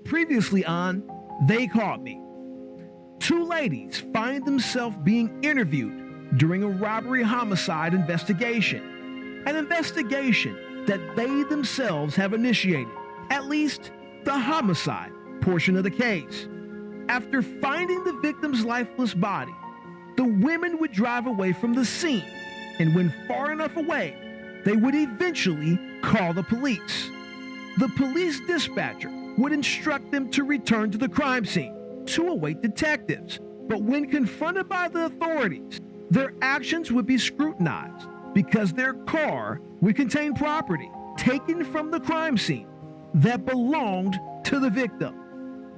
Previously on They Caught Me. Two ladies find themselves being interviewed during a robbery homicide investigation. An investigation that they themselves have initiated, at least the homicide portion of the case. After finding the victim's lifeless body, the women would drive away from the scene, and when far enough away, they would eventually call the police. The police dispatcher would instruct them to return to the crime scene to await detectives. But when confronted by the authorities, their actions would be scrutinized because their car would contain property taken from the crime scene that belonged to the victim.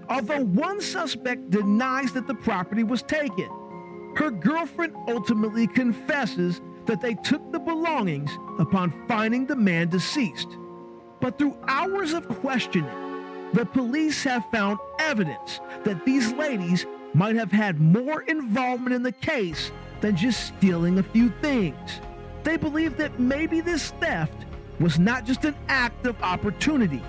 Although one suspect denies that the property was taken, her girlfriend ultimately confesses that they took the belongings upon finding the man deceased. But through hours of questioning, the police have found evidence that these ladies might have had more involvement in the case than just stealing a few things. They believe that maybe this theft was not just an act of opportunity.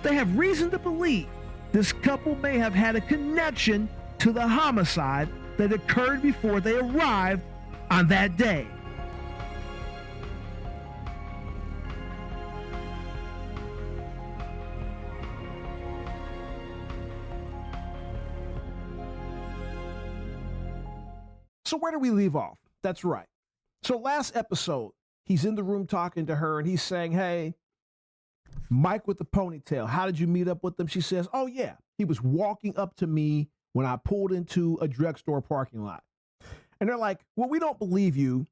They have reason to believe this couple may have had a connection to the homicide that occurred before they arrived on that day. So where do we leave off? That's right. So last episode, he's in the room talking to her and he's saying, hey, Mike with the ponytail, how did you meet up with them? She says, oh yeah, he was walking up to me when I pulled into a drugstore parking lot. And they're like, well, we don't believe you.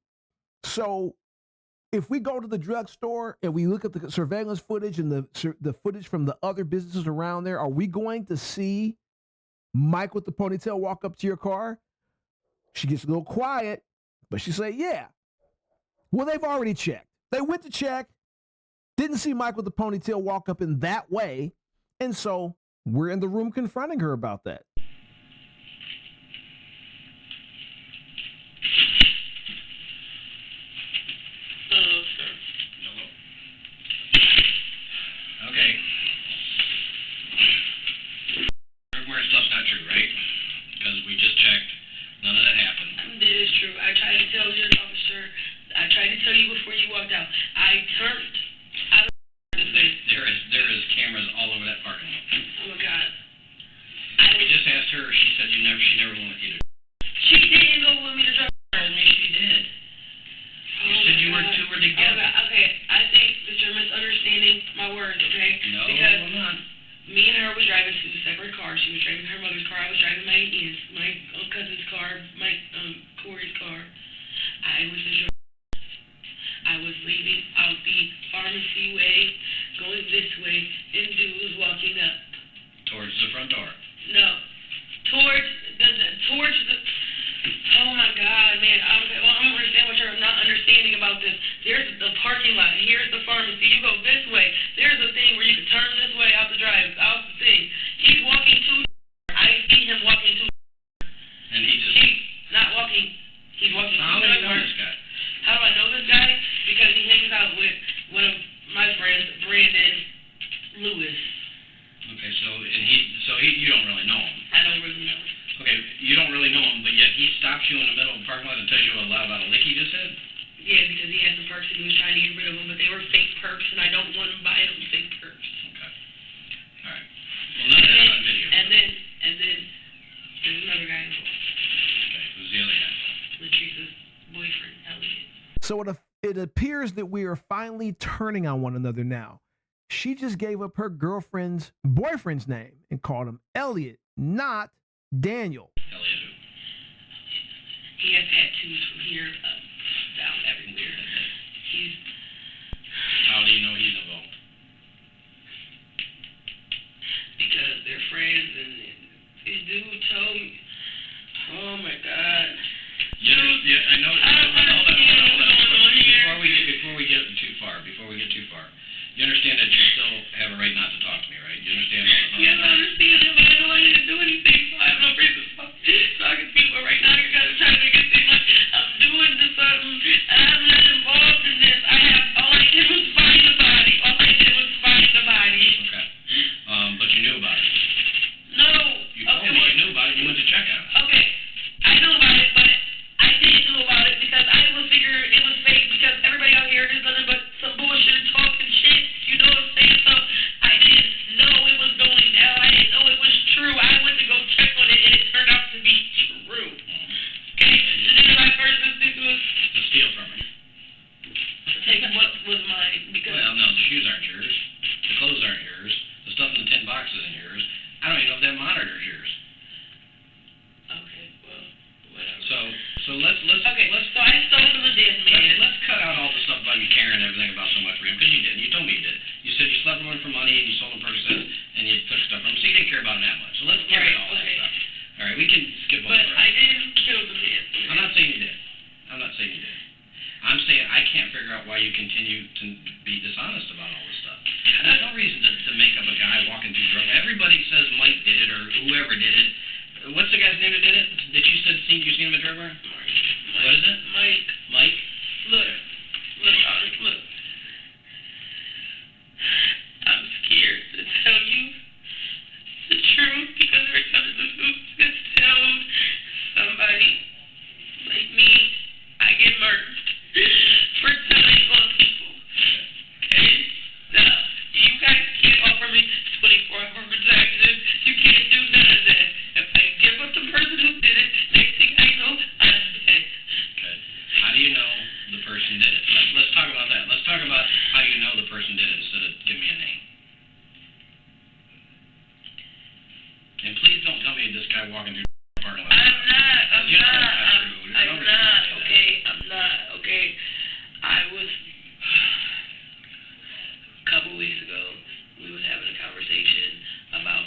So if we go to the drugstore and we look at the surveillance footage and the footage from the other businesses around there, are we going to see Mike with the ponytail walk up to your car? She gets a little quiet, but she said, yeah. Well, they've already checked. They went to check, didn't see Mike with the ponytail walk up in that way, and so we're in the room confronting her about that. Okay. Where stuff's not true, right? Because we just checked. None of that happened. It is true. I tried to tell your officer. I tried to tell you before you walked out. I turned out of this way. There is cameras all over that parking lot. Oh my God. We just asked her. She said she never went with you to. She didn't go with me to drug. Told me she did. You said you were two were together. Oh, okay. I think that you're misunderstanding my words. Okay. No, because I'm not. me and her was driving two separate cars. She was driving her mother's car. I was driving my cousin's car, Corey's car. I was the driver. I was leaving out the pharmacy way, going this way, and dude was walking up. Towards the front door. No, towards the. Oh my God, man! I don't understand what you're not understanding about this. There's the parking lot. Here's the pharmacy. You go this way. There's a thing where you can turn this way out the thing. He's walking to. I see him walking to. And he's not walking. He's walking. How do you know this guy? How do I know this guy? Because he hangs out with one of my friends, Brandon Lewis. Okay, so you don't really know him. I don't really know him. Okay, you don't really know him, but yet he stops you in the middle of the parking lot and tells you about a lick he just said? Yeah, because he had some perks and he was trying to get rid of them, but they were fake perks, and I don't want to buy them fake perks. Okay. All right. Well, none of that's on video. And then there's another guy involved. Okay, who's the other guy? Latrice's boyfriend, Elliot. So it appears that we are finally turning on one another now. She just gave up her girlfriend's boyfriend's name and called him Elliot, not Daniel. Elliot who? He has tattoos from here up, down, everywhere. How do you know he's involved? Because they're friends, and this dude told me. Oh my God. Yeah, I know. Hold on. Before we get too far, you understand that you still have a right not to talk to me, right? You understand all the Yes, I understand it, but I know I didn't do anything, so I have no reason to talk to you. But right now, you're kind of trying to get things like I'm doing this something, and I'm not involved in this. All I did was find the body. Okay. But you knew about it. care about him that much. So let's get rid of all that stuff. All right, we can skip over. But I didn't kill the man. I'm not saying you did. I'm not saying you did. I'm saying I can't figure out why you continue to be dishonest about all this stuff. There's no reason to make up a guy walking through drugs. Everybody says Mike did it or whoever did it. What's the guy's name that did it? That you said you seen him at drug bar? What is it? Mike. Mike? Look, Alex, look. I'm scared to tell you the truth because every time the truth gets told somebody like me, I get murdered for telling on people. And you guys can't offer me 24-hour protection. You can't do none of that. If I give up the person who did it, next thing I know, I'm dead. Okay. How do you know the person did it? Let's talk about that. Let's talk about how you know the person did it instead of give me a name. And please don't tell me this guy walking through the parking lot. I'm not, You know that's not true. There's no reason to say that. okay, I'm not, okay. I was, a couple weeks ago, we was having a conversation about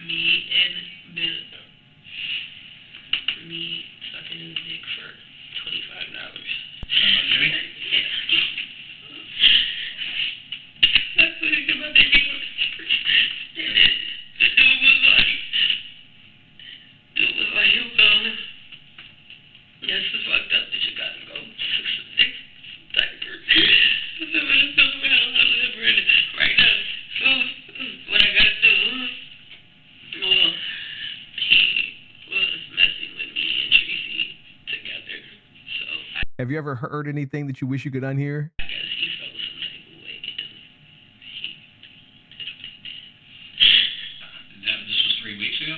me and Bill, me sucking his dick for $25. Talking about Jimmy? Yeah. That's what he said about that people. The dude was like, well, this is fucked up that you gotta go fix diapers. I said, well, it's the only way I don't have to live right now. So, what I gotta do, well, he was messing with me and Tracy together. So, Have you ever heard anything that you wish you could unhear? I guess he felt some type of way. This was 3 weeks ago?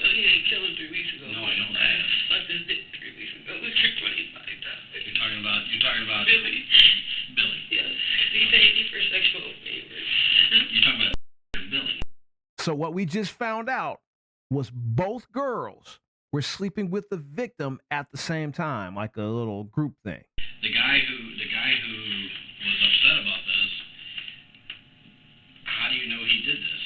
No, he didn't kill him 3 weeks ago. No, I know that. Fucked his dick 3 weeks ago. It was $25. You're talking about Billy. Billy. Yes, he paid me for sexual favors. You're talking about Billy. So what we just found out was both girls were sleeping with the victim at the same time, like a little group thing. The guy who was upset about this, how do you know he did this?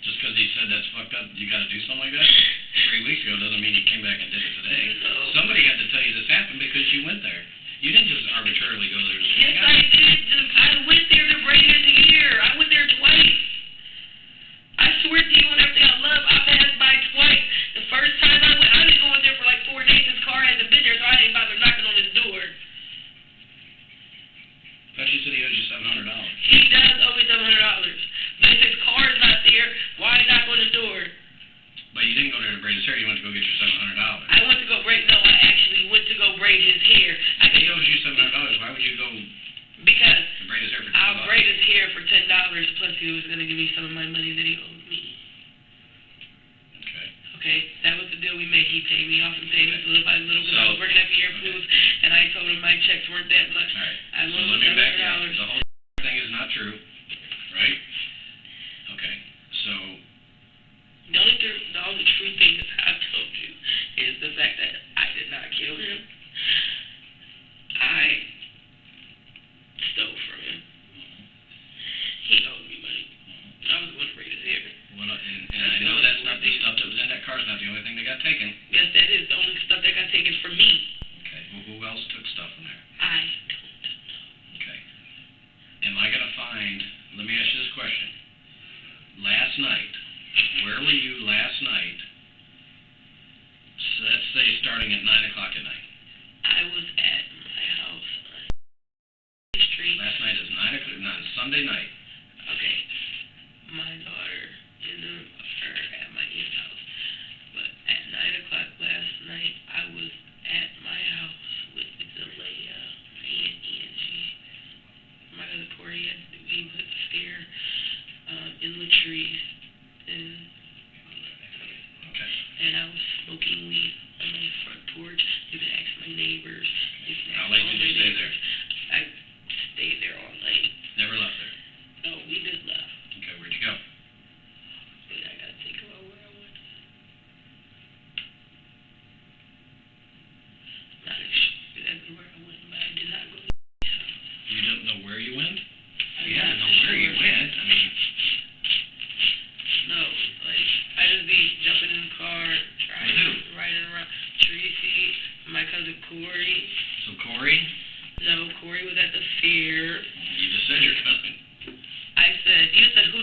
Just because he said that's fucked up, you got to do something like that? 3 weeks ago doesn't mean he came back and did it today. No. Somebody had to tell you this happened because you went there. You didn't just arbitrarily go there. Yes, I did. I went there to braid his hair. I went there twice. I swear to you on everything I love, I passed by twice. The first time I went, I didn't go in there for like 4 days. His car hasn't been there, so I didn't bother knocking on his door. But you said he owed you $700. He does owe me $700. But if his car is not there, why knock on his door? But you didn't go there to braid his hair. You went to go get your $700. I went to go braid. No, I actually went to go braid his hair. He owes you $700. Why would you go Because to braid his hair for $10? I'll braid his hair for $10. Plus, he was going to give me some of my money that he owed me. Okay. Okay, that was the deal we made. He paid me off and paid me little by little because I was working at the Air Foods, and I told him my checks weren't that much. All right. I So loaned let him me back you up. $700. The whole thing is not true, right? Okay. So The only true thing that I've told you is the fact that I did not kill him. I stole from him. He owed me money. I was going to braid his hair. and I know that's not the stuff that was in that car is not the only thing that got taken. Yes, that is the only stuff that got taken from me. Okay. Well, who else took stuff from there? I don't know. Okay. Am I gonna find? Let me ask you this question. Last night, where were you last night? So let's say starting at 9 o'clock at night. I was at my house on the street. Last night is 9 o'clock. Not Sunday night. Okay. My daughter at my aunt's house. But at 9 o'clock last night, I was at my house with Delia and Angie. My other poor aunt, we was at the stair, in Latrice, Okay. and I was smoking weed on my front porch. You can ask my neighbors. You can How ask late all did my you stay neighbors. I stayed there all night. Never left there. No, we just left. Okay. Where'd you go? Wait, I gotta think about where I went. Not exactly where I went, but I did not go to his house. You don't know where you went? I You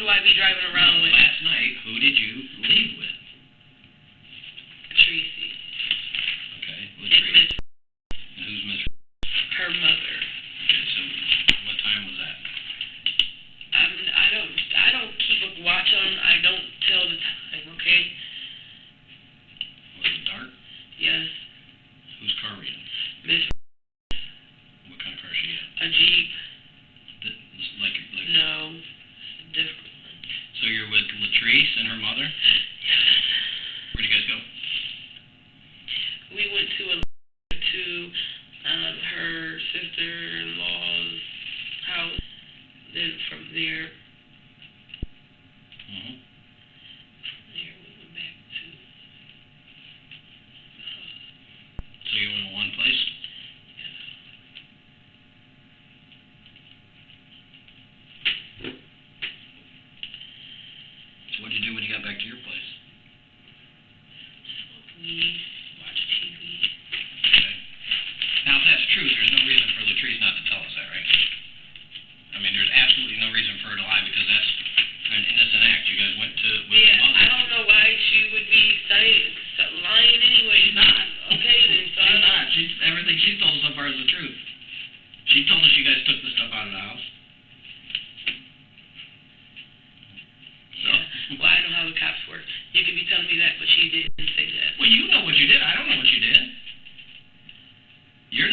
will I be driving around with? Last night, who did you leave with? Tracy. Okay, with And Tracy. Miss, And who's Miss? her mother. Okay, so what time was that? I don't keep a watch on. I don't tell the time. Okay. Was it dark? Yes. Whose car were you in? Miss, What kind of car she had? a Jeep. Like No. Different. So you're with Latrice and her mother? Yes. Where'd you guys go? We went to her sister-in-law's house. Then from there, Mm-hmm. we went back to the house. So you were in one place? Yes. So what'd you do when you got back to your place? Smoke weed, watch TV. Okay. Now, if that's true, there's no reason for Latrice not to tell us that, right? I mean, there's absolutely no reason for her to lie because that's an innocent act. You guys went to with Yeah, her mother. I don't know why she would be lying anyway. She's not. Okay, then. So She's not. Everything she's told us so far is the truth. She told us you guys took the stuff out of the house. So. Yeah. Well, I know how the cops work. You could be telling me that, but she didn't say that. Well, you know what you did. I don't know what you did. You're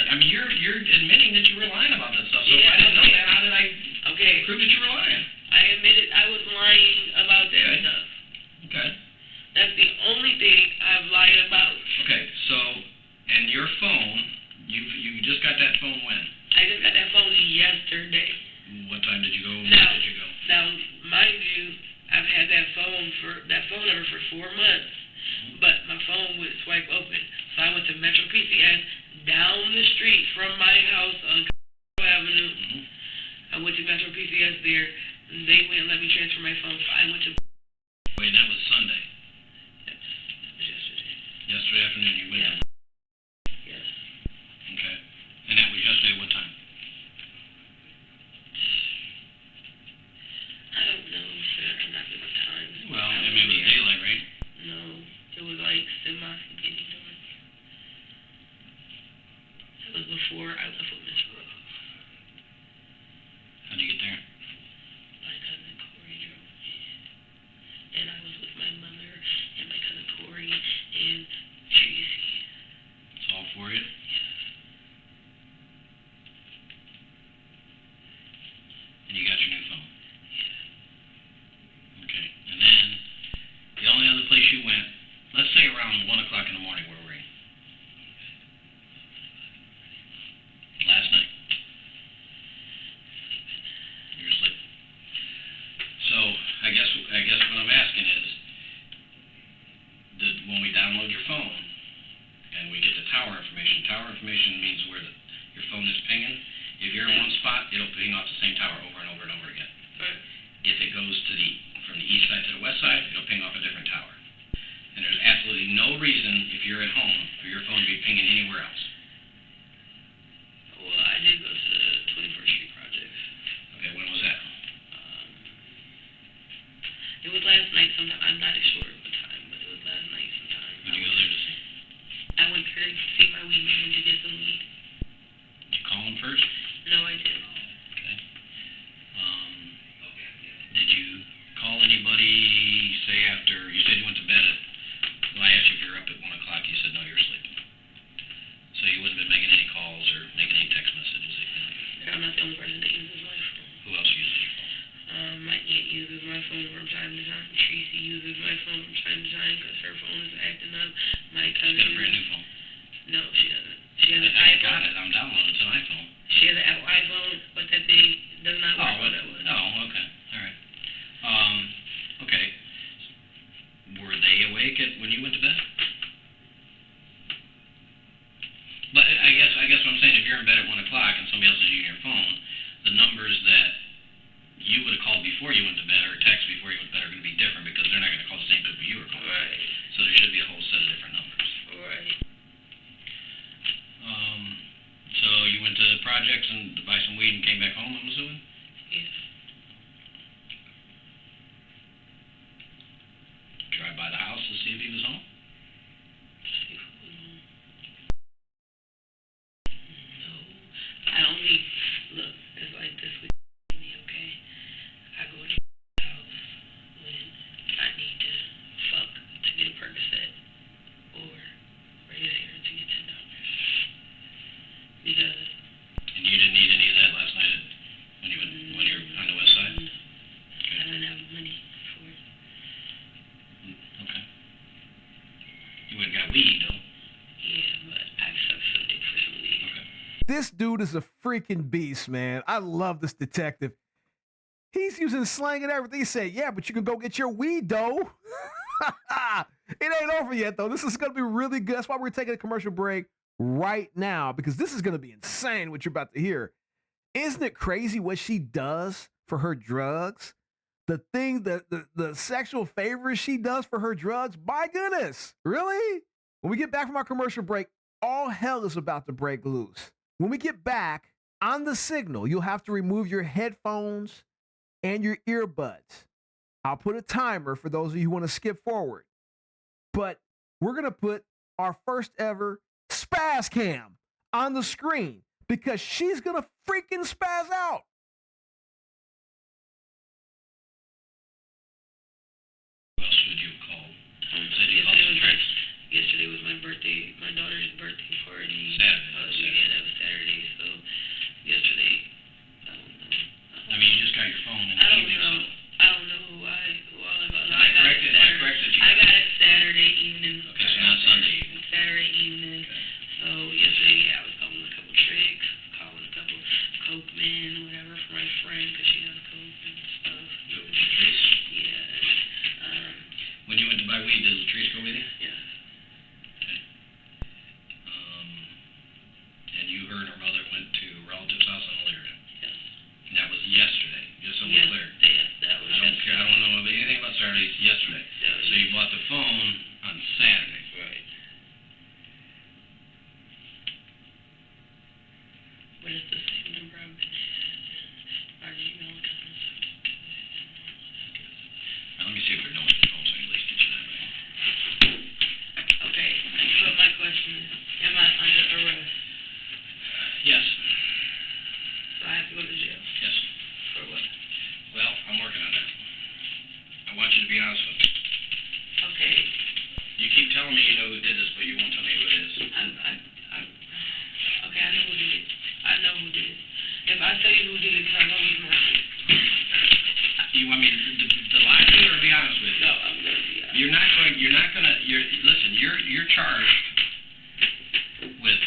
admitting that you were lying about that stuff. So if I didn't know that, how did I prove that you were lying? I admitted I was lying about that Okay. stuff. Okay. That's the only thing I've lied about. Okay. So, and your phone, you just got that phone when? I just got that phone yesterday. What time did you go? When Now, did you go? now, mind you, I've had that phone number for 4 months, but my phone would swipe open. So I went to Metro PCS down the street from my house on Avenue. Mm-hmm. I went to Metro PCS there. And they wouldn't let me transfer my phone. So I went to. Wait, that was Sunday. Yes, that was yesterday. Yesterday afternoon, you went Yes. to. Yes. Okay. And that was yesterday. What time? I don't know, sir. I'm not good with time. Well, I mean, it was daylight, right? No, it was like getting done. It was before I left with Miss Brooks. How'd you get there? My cousin Corey drove me. And I was with my mother and my cousin Corey and Tracy. It's all for you? And you got your new phone? Okay. And then, the only other place you went, let's say around 1 o'clock in the morning, where were you? Last night. You're asleep. So, I guess what I'm asking is, when we download your phone, and we get the tower information means where your phone is pinging. If you're in one spot, it'll ping off the same tower over and over and over again. Right. If it goes from the east side to the west side, it'll ping off a different tower. And there's absolutely no reason, if you're at home, for your phone to be pinging anywhere else. Well, I did go to the 21st Street project. Okay, when was that? It was last night sometime. I'm not sure of the time, but it was last night sometime. Who'd you go there to see? I went there to see my weed man to get some weed. Did you call him first? No, I didn't. Okay. Did you call anybody, say after, you said you went to bed at, well, I asked you if you were up at 1 o'clock, you said no, you're sleeping. So you wouldn't have been making any calls or making any text messages, anything like that? I'm not the only person that uses my phone. Who else uses your phone? My aunt uses my phone from time to time. Tracy uses my phone from time to time because her phone is acting up. My She's cousin. got a brand new phone. No, she doesn't. She has an I iPhone. got it, I'm downloading it to an iPhone. She has an iPhone, but that thing does not work on that one. Oh, okay, all right. Okay. Were they awake when you went to bed? But I guess what I'm saying, if you're in bed at 1 o'clock and somebody else is using your phone, the numbers that you would have called before you went to bed or text before you went to bed are going to be different because they're not going to call the same people you were calling. Right. So there should be a whole set of different numbers. Right. So you went to projects and to buy some weed and came back home, I'm assuming? Yes. see if he was home? See who was home. No. I only, look, it's like this with me, okay? I go to the house when I need to fuck to get a Percocet or raise hair to get $10. Because. And you didn't need any of that last night when you were on the west side? I didn't have money for it. Okay. You went and got weed, though. Yeah, but I sucked some dick for some weed. Okay. This dude is a freaking beast, man. I love this detective. He's using slang and everything. He said, yeah, but you can go get your weed, though. It ain't over yet, though. This is going to be really good. That's why we're taking a commercial break right now, because this is going to be insane what you're about to hear. Isn't it crazy what she does for her drugs? The thing, the sexual favors she does for her drugs? My goodness, really? When we get back from our commercial break, all hell is about to break loose. When we get back on the signal, you'll have to remove your headphones and your earbuds. I'll put a timer for those of you who want to skip forward. But we're going to put our first ever spaz cam on the screen because she's going to freaking spaz out. Who else would you call? Said you called some tricks? Yesterday was my birthday, my daughter's birthday party. Saturday. Yeah, that was Saturday. So yesterday, I don't know. I mean, you just got your phone in the I don't evening, know. so. I don't know who I got. I corrected you. I got it Saturday evening. Okay, so not Sunday evening. Saturday evening. Okay. So yesterday, yeah, I was calling a couple tricks, calling a couple coke men, whatever, for my friend because she does coke and stuff. Latrice? Yeah. When you went to buy weed, did Latrice go with you? Yeah. Okay. And you, her, and her mother went to a relative's house on Illyria? Yes. And that was yesterday, just so we're clear. Yes, that was I don't care. I don't know anything about Saturday. It's yesterday. So you bought the phone on Saturday. Right. But it's the same number I've been in. Our Gmail account is. Now, let me see if they're knowing your phone so I can at least get you that right. Okay, but my question is, am I under arrest? Yes. So I have to go to jail? Yes. For what? Well, I'm working on that. I want you to be honest with me. Okay. You keep telling me you know who did this, but you won't tell me who it is. Okay, I know who did it. I know who did it. If I tell you who did it, I know who's not. You want me to lie to you or be honest with you? No, I'm gonna be honest. Listen, you're charged with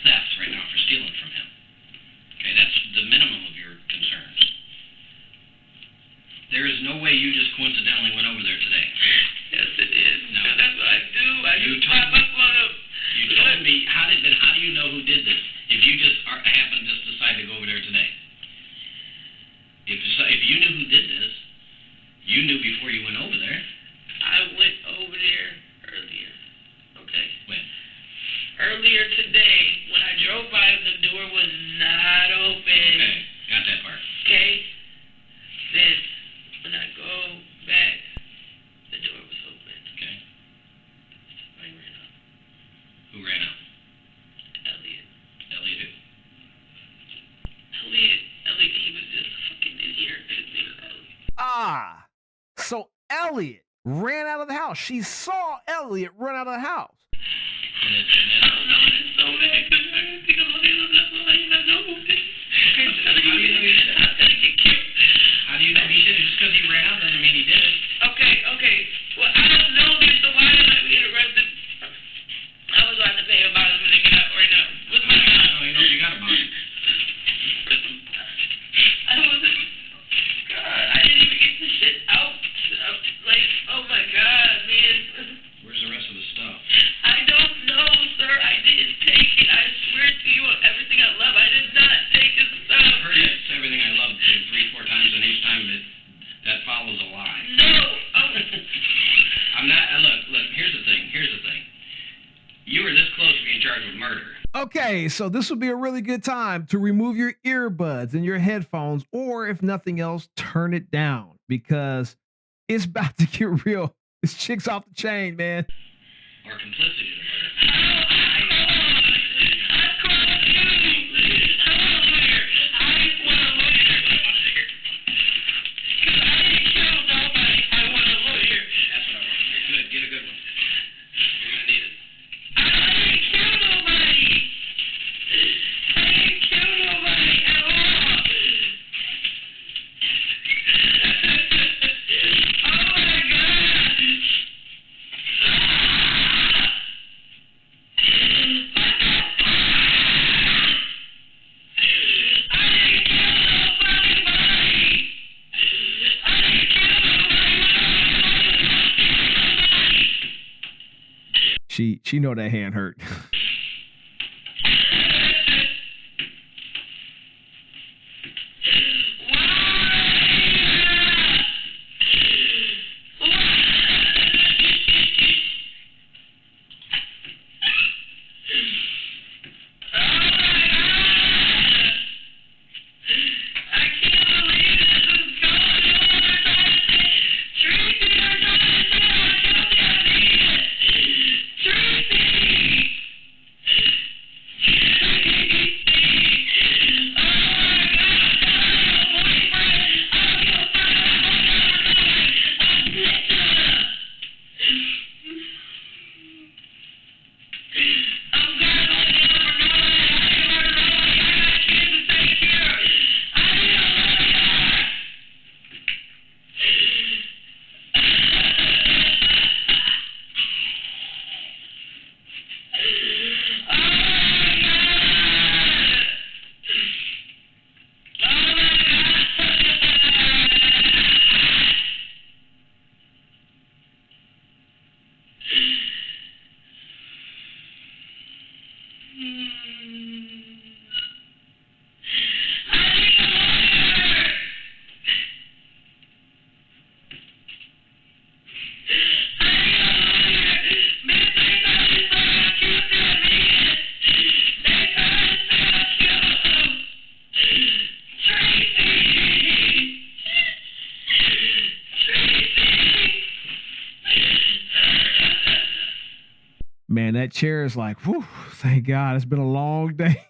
theft right now for stealing from him. Okay, that's the minimum of your concerns. There is no way you just coincidentally went over there today. Yes, it is. No. That's what I do. I You just told pop me- up on them. You told me, how do you know who did this? If you just happen to just decide to go over there today. If you knew who did this, you knew before you went over there. I went over there earlier. Okay. When? Earlier today, when I drove by, the door was not open. Okay, got that part. Okay? Then, when I go back, the door was open. Okay. I ran out. Who ran out? Elliot. Elliot who? Elliot, he was just fucking in here. His name is Elliot. Ah, so Elliot ran out of the house. She saw Elliot run out of the house. And I don't know, it's so bad because I didn't think about it. That's why I know who did it. Okay, so how do you know he did it? I was gonna get killed. how do you know he did it? Just because he ran out doesn't mean he did it. Okay. Well, I don't know this, so why did I get arrested? I was trying to pay about it when they get out right now. What's my time? No, you know you got a bond. I wasn't. God, I didn't even get the shit out. Like, oh my God, man. Where's the rest of the stuff? I don't know, sir. I didn't take it. I swear to you on everything I love, I did not take his stuff. I've heard that's everything I love 3-4 times, and each time that follows a lie. No. Oh. I'm not. Look. Here's the thing. You were this close to being charged with murder. Okay, so this would be a really good time to remove your earbuds and your headphones, or if nothing else, turn it down because it's about to get real This chick's off the chain, man. Or complicity in the murder. Get a good one. You're gonna need it. I didn't kill nobody. I didn't kill nobody at all. Oh my God. She know that hand hurt. Man, that chair is like, whew, thank God. It's been a long day.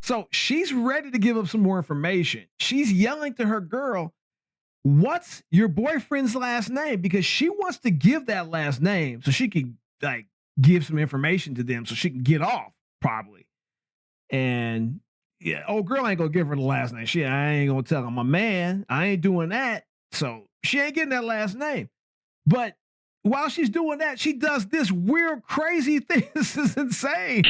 So she's ready to give up some more information. She's yelling to her girl, what's your boyfriend's last name? Because she wants to give that last name so she can like give some information to them so she can get off, probably. And yeah, old girl ain't gonna give her the last name. I ain't gonna tell her I'm a man. I ain't doing that. So she ain't getting that last name. But while she's doing that, she does this weird, crazy thing. This is insane.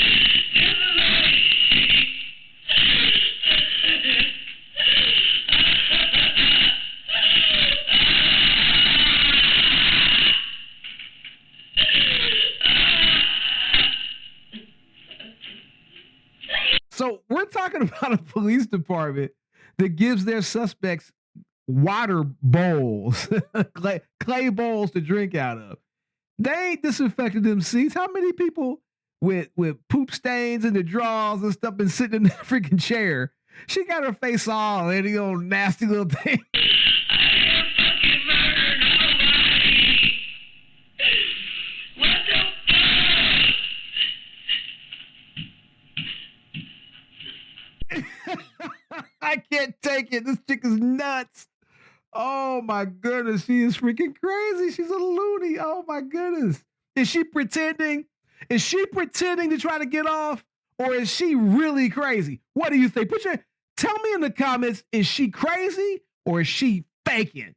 So we're talking about a police department that gives their suspects water bowls, clay bowls to drink out of. They ain't disinfected them seats. How many people with poop stains in the drawers and stuff and sitting in the freaking chair. She got her face all and you know, nasty little thing. I can't take it. This chick is nuts. Oh my goodness. She is freaking crazy. She's a loony. Oh my goodness. Is she pretending? Is she pretending to try to get off? Or is she really crazy? What do you think? Tell me in the comments, is she crazy or is she faking?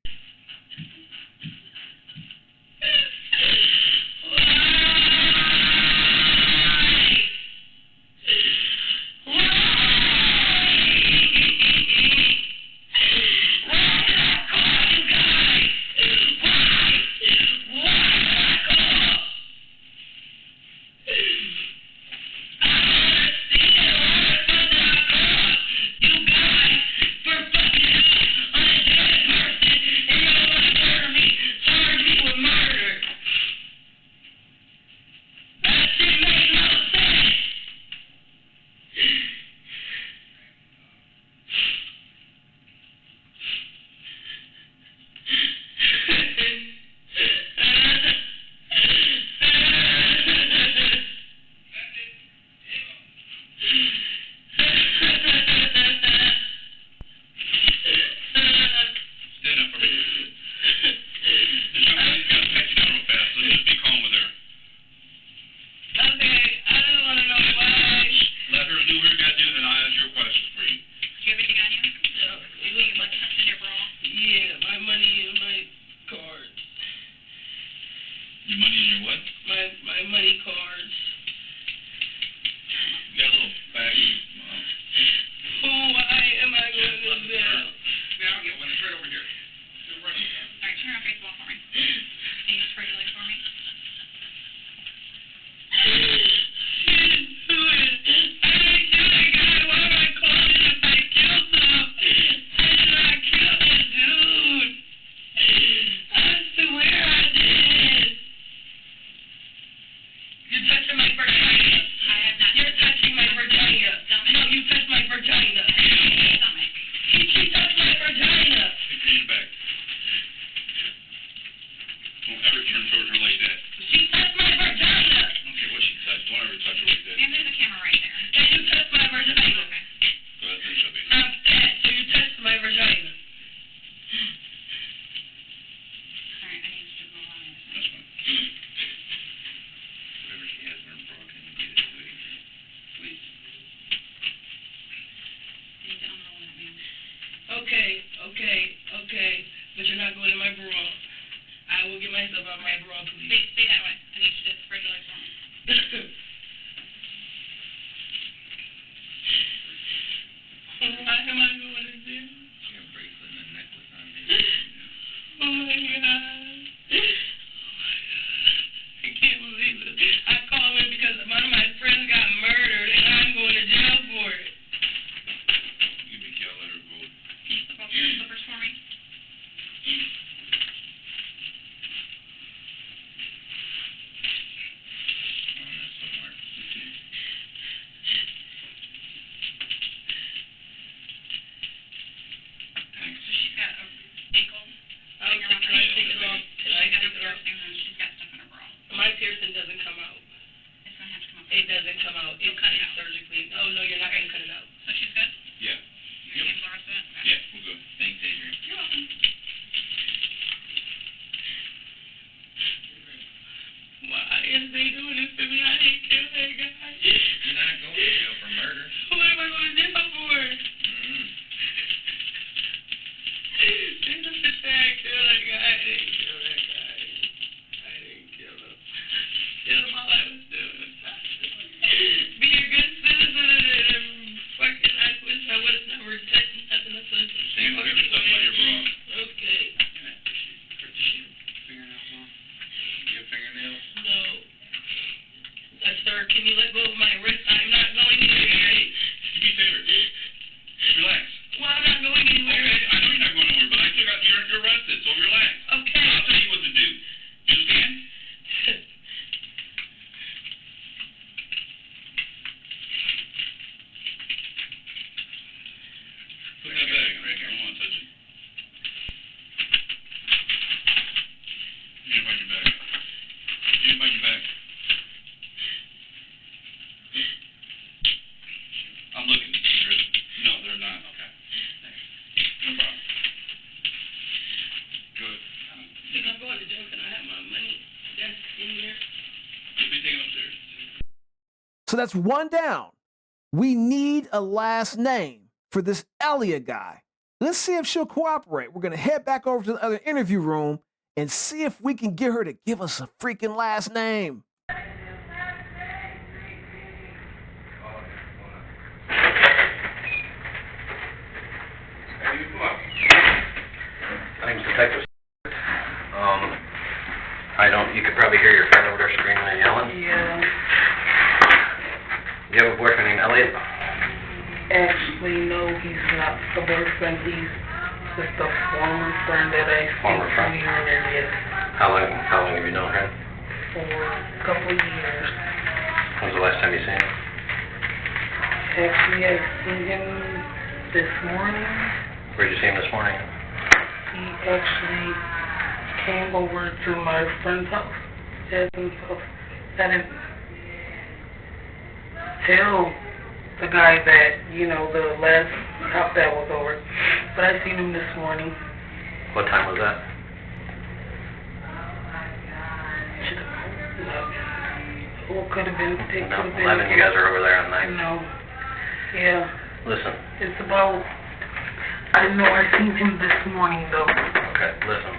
So that's one down. We need a last name for this Elliot guy. Let's see if she'll cooperate. We're going to head back over to the other interview room and see if we can get her to give us a freaking last name. My name's Detective. You could probably hear your friend over there screaming and yelling. Yeah. Do you have a boyfriend named Elliot? Actually, no, he's not the boyfriend. He's just a former friend that I Former friend? Yes. How long have you known him? For a couple of years. When was the last time you seen him? Actually, I seen him this morning. Where'd you see him this morning? He actually came over to my friend's house, Jasmine's house. I didn't tell the guy that, the last cop that was over, but I seen him this morning. What time was that? 11. What could have been? It No, could have been. 11. You guys are over there on night. No. Yeah. Listen. It's about. I know I seen him this morning though. Okay, listen.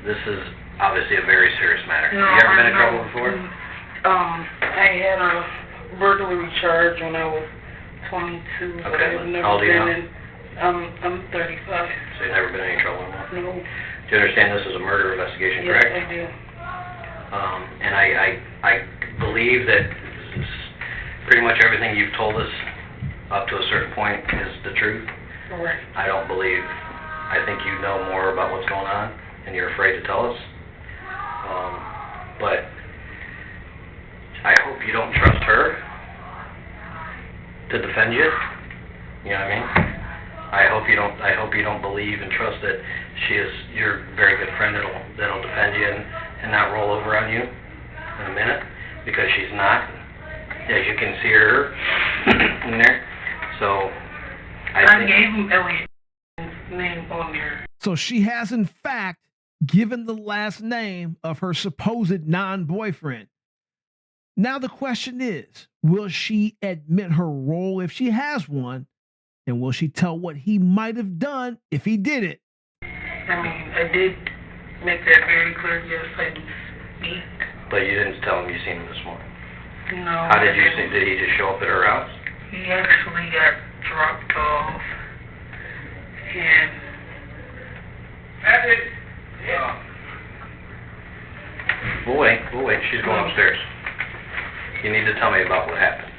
This is obviously a very serious matter. No, You ever been in I trouble know. before? I had a burglary charge when I was 22, but Okay, I've never how old are you been now? in. I'm 35. So you've never been in any trouble before? No. Do you understand this is a murder investigation, Yes, correct? I do. And I believe that pretty much everything you've told us up to a certain point is the truth. Correct. I think you know more about what's going on, and you're afraid to tell us. But I hope you don't trust her to defend you. You know what I mean? I hope you don't believe and trust that she is your very good friend that'll defend you and not roll over on you in a minute, because she's not. As you can see her in there. So I gave him Elliot's name on there. So she has, in fact, given the last name of her supposed non-boyfriend. Now the question is, will she admit her role if she has one? And will she tell what he might have done if he did it? I mean, I did make that very clear. Yes, I do speak. But you didn't tell him you seen him this morning. No. How did you see? Did he just show up at her house? He actually got dropped off, and We'll wait. She's going upstairs. You need to tell me about what happened.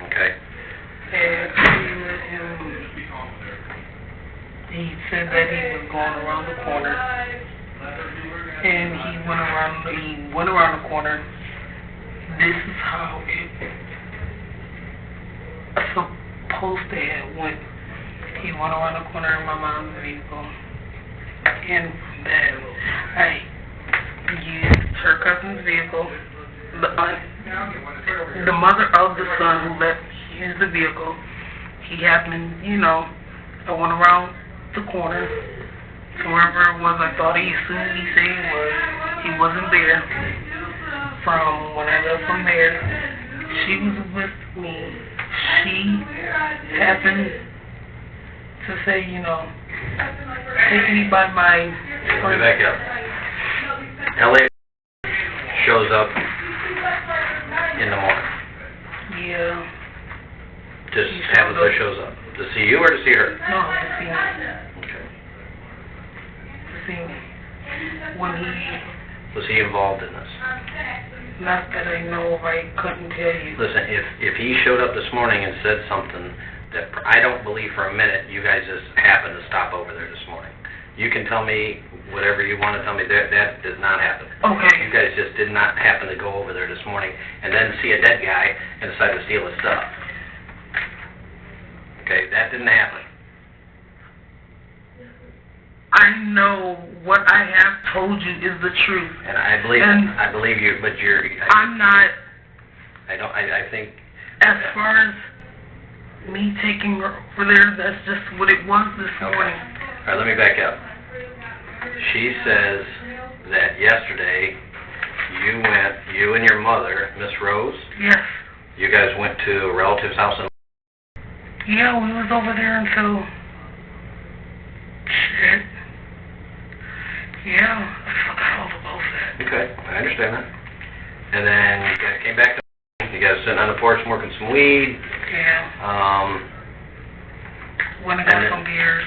Okay? they actually let him. He said that he was going around the corner, and he went around the corner. This is how it supposed to have went. He went around the corner in my mom's vehicle, and that I used her cousin's vehicle. The mother of the son who let me use the vehicle, he happened, I went around the corner to wherever it was I thought he assumed he said he was. He wasn't there. From when I left from there, she was with me. She happened to say, take me by my... Let me back up. Elliot shows up in the morning. Yeah. Just happens shows up. To see you or to see her? No, to see me. Okay. To see me. When he... Was he involved in this? Not that I know of, I couldn't tell you. Listen, if he showed up this morning and said something that I don't believe for a minute you guys just happened to stop over there this morning. You can tell me whatever you want to tell me. That did not happen. Okay. You guys just did not happen to go over there this morning and then see a dead guy and decide to steal his stuff. Okay, that didn't happen. I know what I have told you is the truth. And I believe you, but I'm not... I think... As far as me taking her over there, that's just what it was this morning. All right, let me back up. She says that yesterday you and your mother, Miss Rose, Yes. you guys went to a relative's house in... Yeah, we was over there until... Shit. Yeah, I forgot all about that. Okay, I understand that. And then you guys came back to... You guys sitting on the porch smoking some weed. Yeah. Went and got some beers.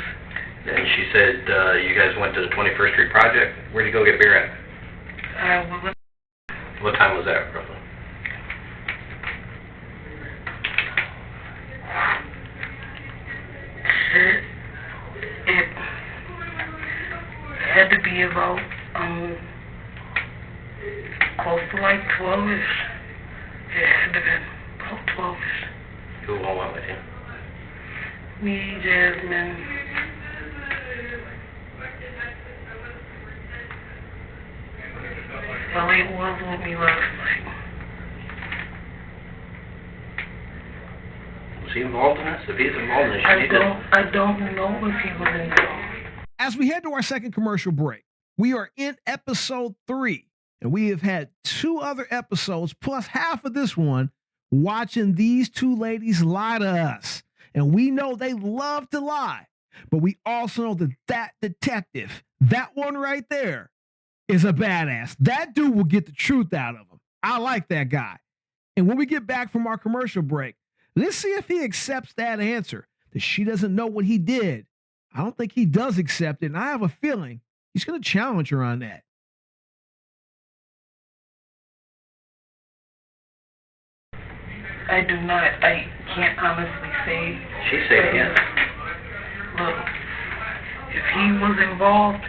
And she said you guys went to the 21st Street Project. Where'd you go get beer at? We went... What time was that, roughly? Shit. It had to be about, close to like 12-ish. It had to have been about 12-ish. Who all went with you? Me, Jasmine. Elliot was with me last night. Was he involved in this? If he's involved in this, you need to... I don't know if he was involved. As we head to our second commercial break, we are in episode 3, and we have had 2 other episodes, plus half of this one, watching these 2 ladies lie to us. And we know they love to lie, but we also know that that detective, that one right there, is a badass. That dude will get the truth out of him. I like that guy. And when we get back from our commercial break, let's see if he accepts that answer, that she doesn't know what he did. I don't think he does accept it, and I have a feeling he's going to challenge her on that. I do not. I can't honestly say. She said yes. Look, if he was involved,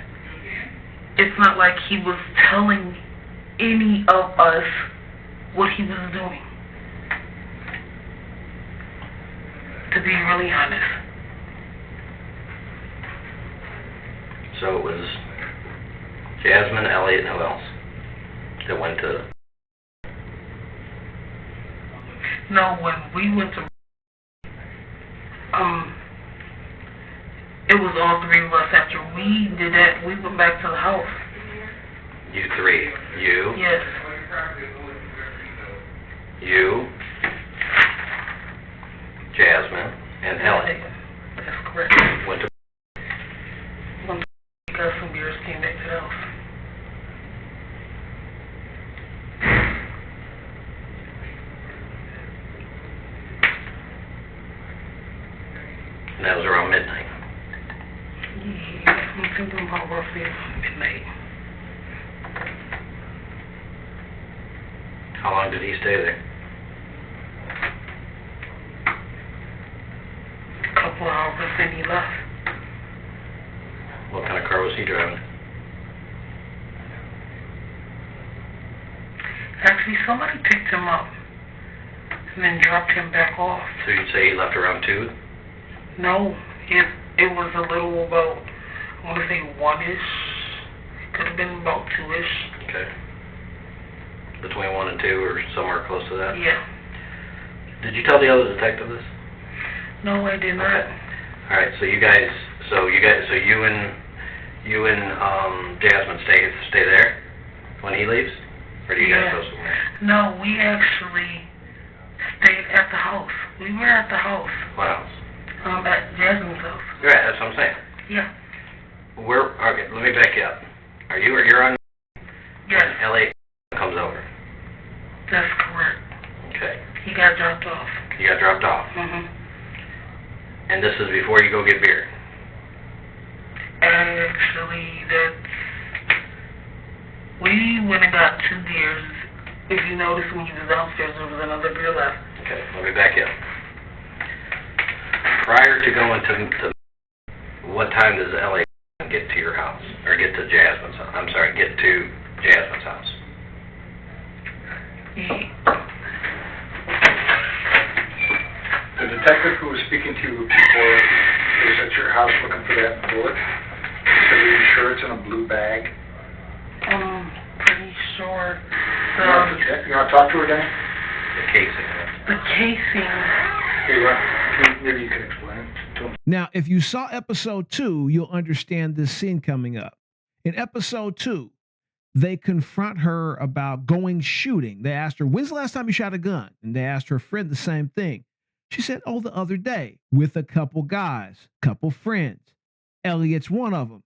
it's not like he was telling any of us what he was doing. To be really honest. So it was Jasmine, Elliot, and who else that went to... No, when we went to, it was all 3 of us. After we did that, we went back to the house. You 3. You? Yes. You, Jasmine, and Elliot. That's correct. Went to... When we got some beers, came back to the house. And that was around midnight. Yeah, I'm thinking about roughly midnight. How long did he stay there? A couple hours, then he left. What kind of car was he driving? Actually, somebody picked him up and then dropped him back off. So you'd say he left around 2? No, it was a little about, I want to say 1-ish. Could have been about 2-ish. Okay. Between 1 and 2 or somewhere close to that? Yeah. Did you tell the other detective this? No, I did not. Okay. All right, so you and Jasmine stay there when he leaves? Or do you guys go somewhere? No, we actually stayed at the house. We were at the house. What house? At Jasmine's house. Right, that's what I'm saying. Yeah. Okay, let me back you up. You're on Yes. when Elliot comes over? That's correct. Okay. He got dropped off. You got dropped off. Mm-hmm. And this is before you go get beer? Actually, we went and got 2 beers. If you notice, when he was downstairs, there was another beer left. Okay, let me back you up. Prior to going to what time does Elliot get to your house? Or get to Jasmine's house? I'm sorry, get to Jasmine's house. The detective who was speaking to you before was at your house looking for that bullet. So are you sure it's in a blue bag? Pretty sure. You want to talk to her, Danny? The casing. The casing. Maybe you can explain it to him. Now, if you saw episode 2, you'll understand this scene coming up. In episode 2, they confront her about going shooting. They asked her, when's the last time you shot a gun? And they asked her friend the same thing. She said, oh, the other day with a couple guys, couple friends. Elliot's one of them.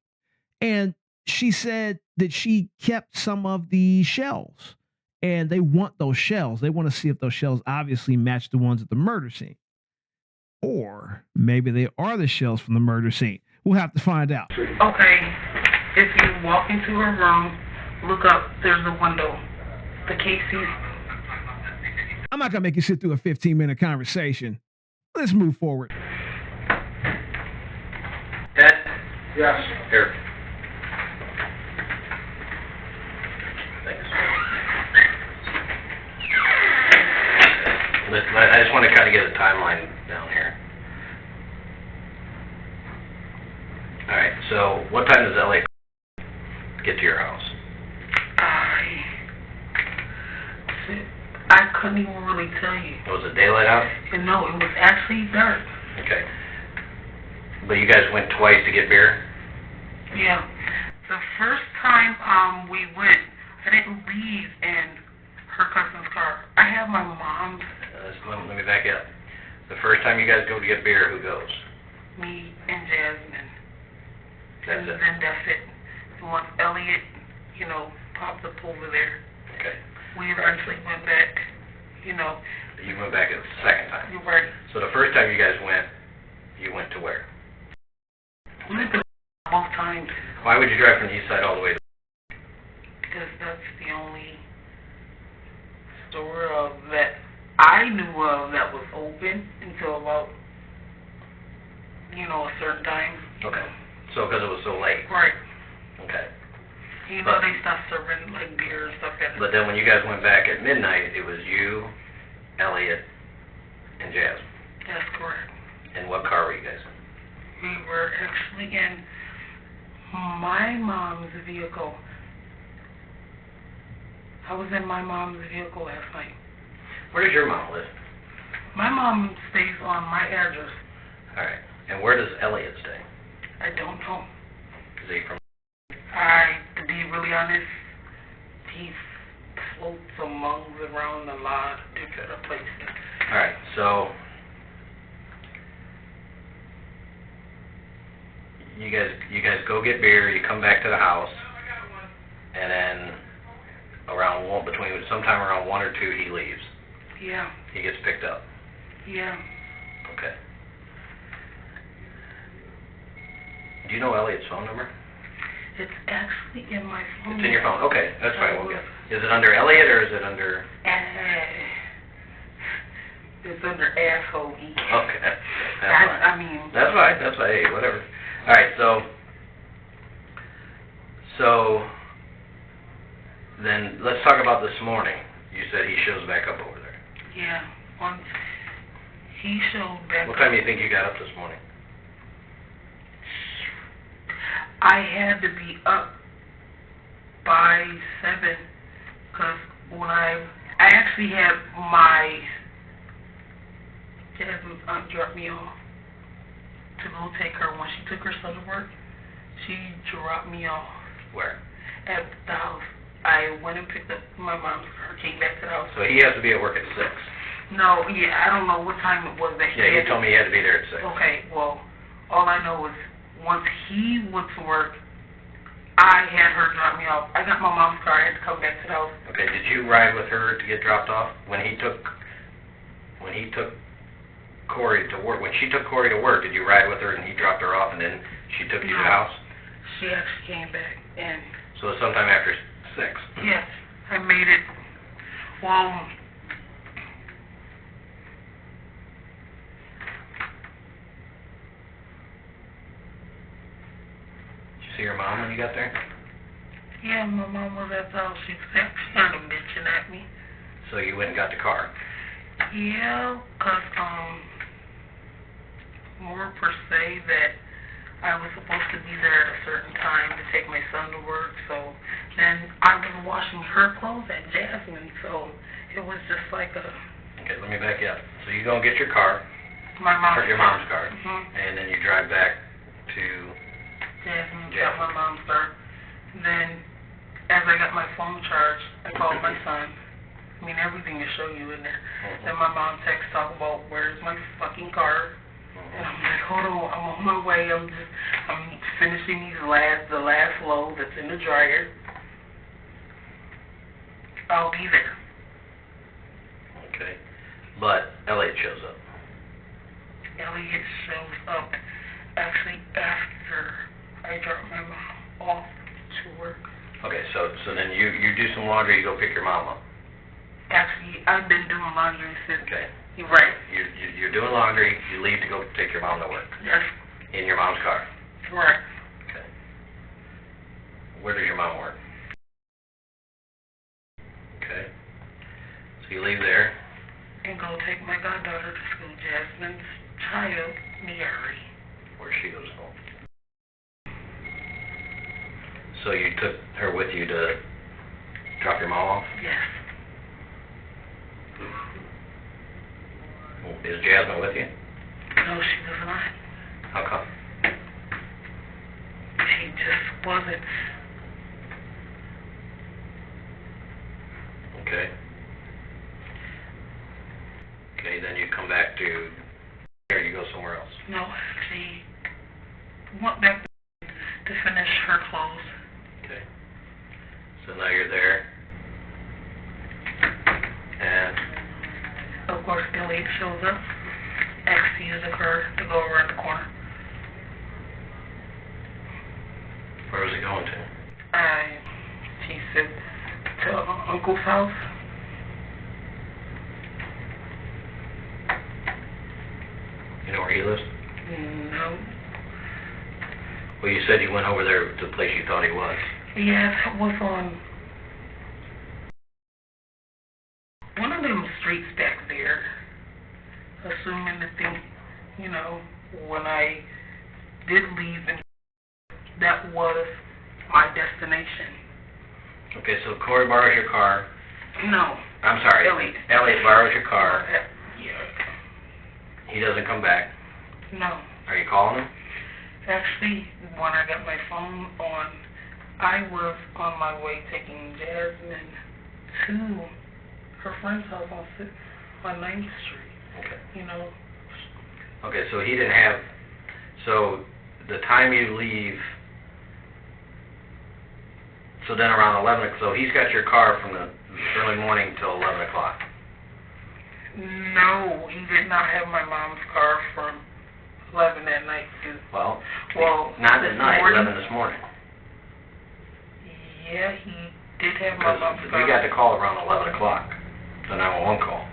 And she said that she kept some of the shells and they want those shells. They want to see if those shells obviously match the ones at the murder scene. Or maybe they are the shells from the murder scene. We'll have to find out. Okay, if you walk into her room, look up, there's a window. The Casey's. I'm not going to make you sit through a 15-minute conversation. Let's move forward. Ed? Yes. Here. Thanks. Listen, I just want to kind of get a timeline down here. All right, so what time does Elliot get to your house? I couldn't even really tell you. Was it daylight out? And no, it was actually dark. Okay. But you guys went twice to get beer? Yeah. The first time we went, I didn't leave in her cousin's car. I have my mom's. Let me back up. The first time you guys go to get beer, who goes? Me and Jasmine. That's and it? then that's it. And once Elliot, popped up over there, Okay. we eventually went back, You went back a second time. You're right. So the first time you guys went, you went to where? We went to both times Why would you drive from the east side all the way to... because that's the only store that I knew of that was open until about, a certain time. Okay. So because it was so late. Right. Okay. They stopped serving like beer and stuff like that. But then when you guys went back at midnight, it was you, Elliot, and Jasmine. That's correct. And what car were you guys in? We were actually in my mom's vehicle. I was in my mom's vehicle last night. Where does your mom live? My mom stays on my address. All right. And where does Elliot stay? I don't know. Is he from... To be really honest, he floats among around a lot of different places. All right. So... You guys go get beer, you come back to the house, and then sometime around 1 or 2 he leaves. Yeah. He gets picked up. Yeah. Okay. Do you know Elliot's phone number? It's actually in my phone. It's in your phone. Okay, that's fine. We'll get it. Is it under Elliot or is it under... It's under asshole. Okay. That's fine. I mean... That's fine. That's fine. Hey, whatever. All right, so then let's talk about this morning. You said he shows back up over there. Yeah, once he showed back What time do you think you got up this morning? I had to be up by 7, because when I actually had my Jasmine's aunt drop me off to go take her. When she took her son to work, she dropped me off. Where? At the house. I went and picked up my mom's car, came back to the house. So he has to be at work at 6. No, yeah, I don't know what time it was that he Yeah, you had told me he had to be there at 6. Okay, well, all I know is once he went to work, I had her drop me off. I got my mom's car, I had to come back to the house. Okay, did you ride with her to get dropped off? When he took Corey to work, when she took Corey to work, did you ride with her and he dropped her off and then she took you to the house? She actually came back and... So sometime after 6? Yes, I made it. Well... Did you see your mom when you got there? Yeah, my mom was at the house. She was kind of bitching at me. So you went and got the car? Yeah, because, more per se that I was supposed to be there at a certain time to take my son to work, so then I was washing her clothes at Jasmine, so it was just like a... Okay, let me back you up. So you go and get your car, My mom's your mom's car, Mm-hmm. and then you drive back to... Jasmine got my mom's car. Then as I got my phone charged, I called my son. I mean, everything will show you in there. Then my mom texts talk about where's my fucking car. And I'm like, hold on, I'm on my way. I'm finishing the last load that's in the dryer. I'll be there. Okay. But Elliot shows up. Elliot shows up actually after I drop my mom off to work. Okay, so then you do some laundry, you go pick your mom up. Actually, I've been doing laundry since. Okay. You're right. You're doing laundry, you leave to go take your mom to work. Yes. In your mom's car. Right. Okay. Where does your mom work? Okay. So you leave there. And go take my goddaughter to school, Jasmine's child, Mary. Where she goes home. So you took her with you to drop your mom off? Yes. Is Jasmine with you? No, she was not. How come? She just wasn't. Okay. Okay, then you come back to, or you go somewhere else? No, she went back to finish her clothes. Okay. So now you're there. And Of course, Elliot shows up, asks to use the car to go around the corner. where was he going to? She said, to Uncle's house. You know where he lives? No. Well, you said you went over there to the place you thought he was. Yes, it was on one of them streets back there. Assuming to think, you know, when I did leave, and that was my destination. Okay, so Corey borrows your car. No. I'm sorry. Elliot borrows your car. Yeah. He doesn't come back. No. Are you calling him? Actually, when I got my phone on, I was on my way taking Jasmine to her friend's house on 9th Street. Okay. You know. Okay, so he didn't have, so the time you leave, so then around 11, so he's got your car from the early morning till 11 o'clock. No, he did not have my mom's car from 11 that night. Well, not this at night, morning? 11 this morning. Yeah, he did have my mom's Because car. we got the call around 11 o'clock, the 911 call.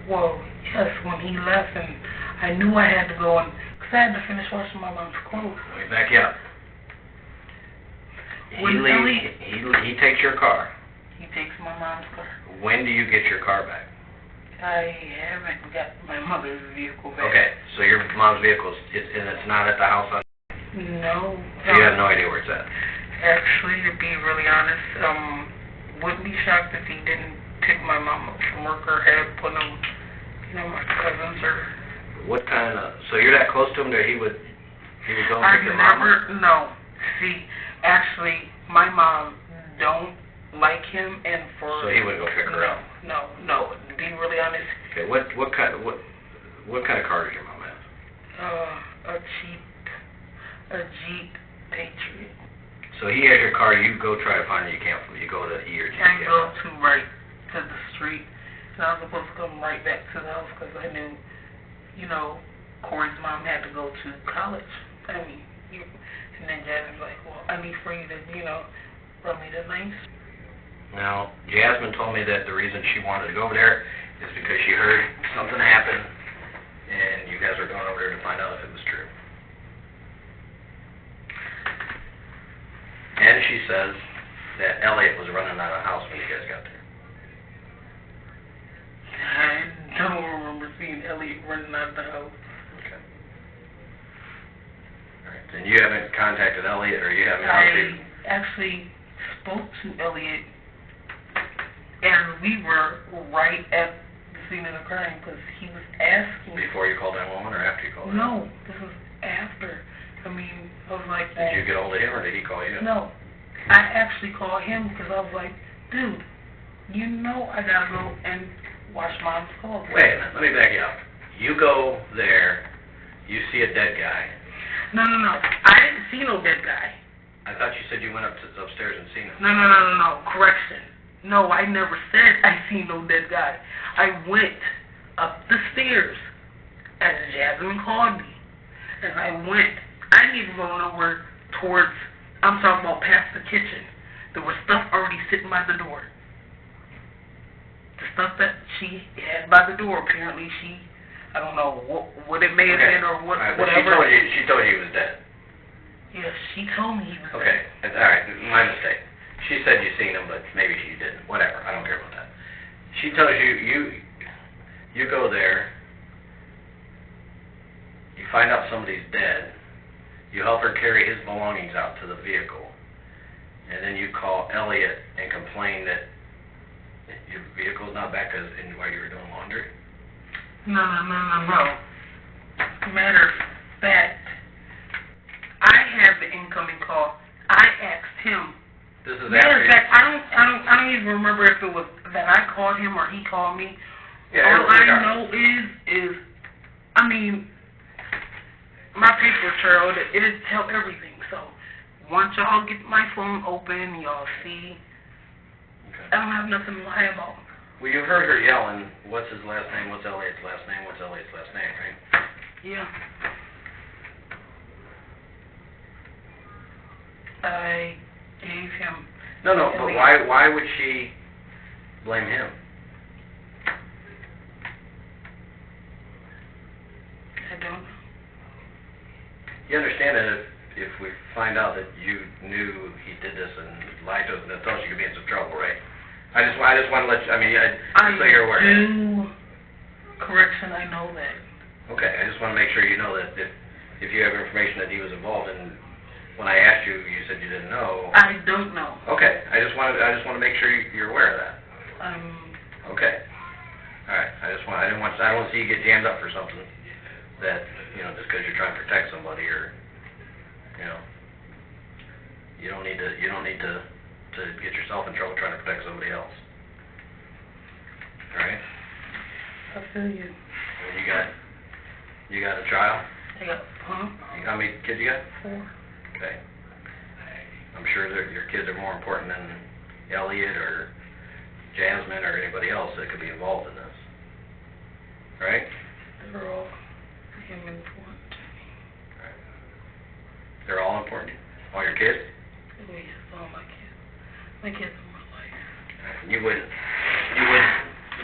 Well, yes, when he left, and I knew I had to go, and because I had to finish washing my mom's clothes. Let me back you up. He takes your car. He takes my mom's car. When do you get your car back? I haven't got my mother's vehicle back. Okay, so your mom's vehicle, and it's not at the house on, No. so you have no idea where it's at? Actually, to be really honest, wouldn't be shocked if he didn't pick my mom up from work or had put him, you know, my cousins or... What kind of, so you're that close to him that he would go and pick your mom up? No. See, actually, my mom don't like him, and for... So he would go pick her up? No. To be really honest... Okay, what kind of car does your mom have? A Jeep Patriot. So he has your car, you go try to find it, you go to E or G. I go to the street, and I was supposed to come right back to the house because I knew, you know, Corey's mom had to go to college. I mean, and then Jasmine's like, well, I need for you to, you know, run me the nice. Now, Jasmine told me that the reason she wanted to go over there is because she heard something happen, and you guys were going over there to find out if it was true. And she says that Elliot was running out of the house when you guys got there. I don't remember seeing Elliot running out of the house. Okay. All right. And you haven't contacted Elliot, or you haven't... I actually spoke to Elliot, and we were right at the scene of the crime because he was asking... Before you called 911 or after you called 911? No, this was after. I mean, I was like... Did you get hold of him, or did he call you? No, I actually called him because I was like, dude, you know I gotta go and wash mom's clothes. Wait a minute, let me back you up. You go there, you see a dead guy. No. I didn't see no dead guy. I thought you said you went upstairs and seen him. No. Correction. No, I never said I seen no dead guy. I went up the stairs as Jasmine called me. And I didn't even go nowhere towards, I'm talking about past the kitchen. There was stuff already sitting by the door. The stuff that she had by the door, apparently I don't know what it may have been or what, right, but whatever. She told you he was dead. Yes, she told me he was Okay, dead. all right, my mistake. She said you seen him, but maybe she didn't. Whatever, I don't care about that. She tells you go there, you find out somebody's dead, you help her carry his belongings out to the vehicle, and then you call Elliot and complain that your vehicle's not back while you were doing laundry? No. Matter of fact, I have the incoming call. I asked him. This is Matter after of fact, I don't even remember if it was that I called him or he called me. Yeah, All I know is, I mean, my paper trail, it'll tell everything. So once y'all get my phone open, y'all see, Okay. I don't have nothing to lie about. Well, you heard her yelling, what's his last name, what's Elliot's last name, what's Elliot's last name, right? Yeah. I gave him. No, but why would she blame him? I don't know. You understand that if we find out that you knew he did this and lied to us and then told us, you could be in some trouble, right? I just want to let you, so you're aware. Correction, I know that. Okay, I just want to make sure you know that if you have information that he was involved in, when I asked you, you said you didn't know. I don't know. Okay, I just want to make sure you're aware of that. Okay. All right. I don't want to see you get jammed up for something that, just because you're trying to protect somebody or, you don't need to get yourself in trouble trying to protect somebody else. All right? I feel you. And you got a child? I got, How many kids you got? 4. Okay. I'm sure that your kids are more important than Elliot or Jasmine or anybody else that could be involved in this. Right? They're all important to me. Right. They're all important to you? All your kids? Oh, yes, all my kids. My kids are my life. You wouldn't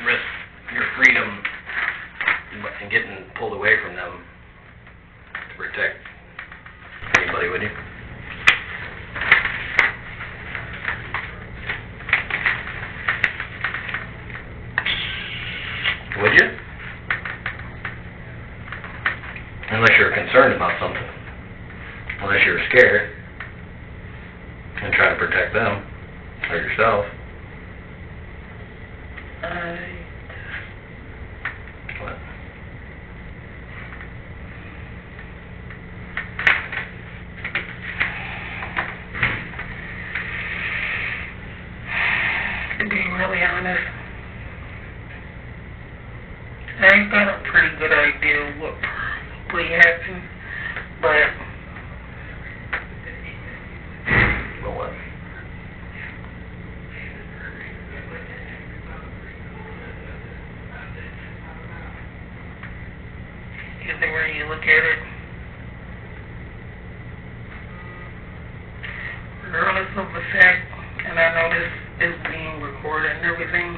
risk your freedom and getting pulled away from them to protect anybody, would you? Would you? Unless you're concerned about something. Unless you're scared and try to protect them or yourself. What? To be really honest, I got a pretty good idea of what probably happened, but What? either way you look at it, regardless of the fact, and I know this is being recorded and everything,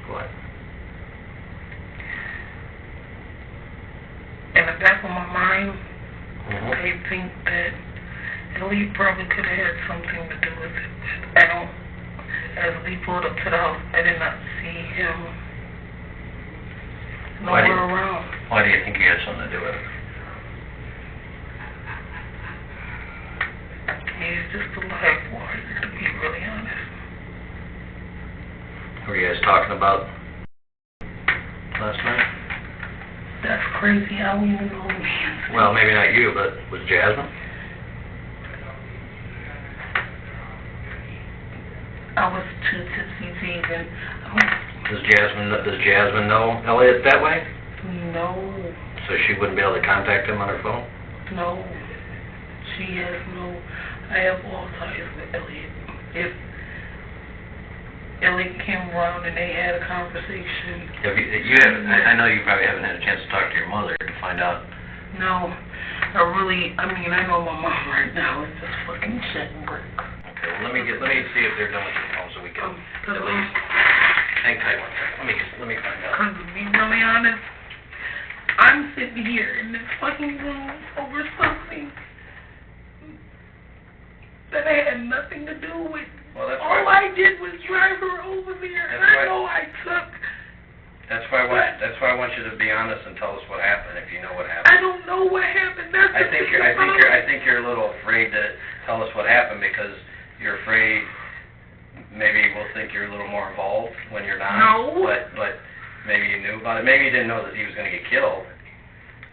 What? in the back of my mind, Mm-hmm. I think that Ellie probably could have had something to do with it. I don't, as we pulled up to the house, I did not see him nowhere around. Why do you think he had something to do with it? He's just a live wire, to be really honest. Were you guys talking about last night? crazy. I don't even know, man. Well, maybe not you, but was Jasmine? I was too tipsy to even. Does Jasmine know Elliot that way? No. So she wouldn't be able to contact him on her phone? No. She has no. I have all ties with Elliot. If Elliot came around and they had a conversation. I know you probably haven't had a chance to talk to your mother to find out. No. I know my mom right now is just fucking shitting bricks. Okay, well, let me see if they're done with your phone so we can at least hang tight one second. Let me find out. Because to be really honest, I'm sitting here in this fucking room over something that I had nothing to do with. Well, that's all why I did was drive her over there, and I know I took. That's why I want you to be honest and tell us what happened if you know what happened. I don't know what happened. That's I think you're a little afraid to tell us what happened because you're afraid maybe we'll think you're a little more involved when you're not. No. But maybe you knew about it. Maybe you didn't know that he was going to get killed.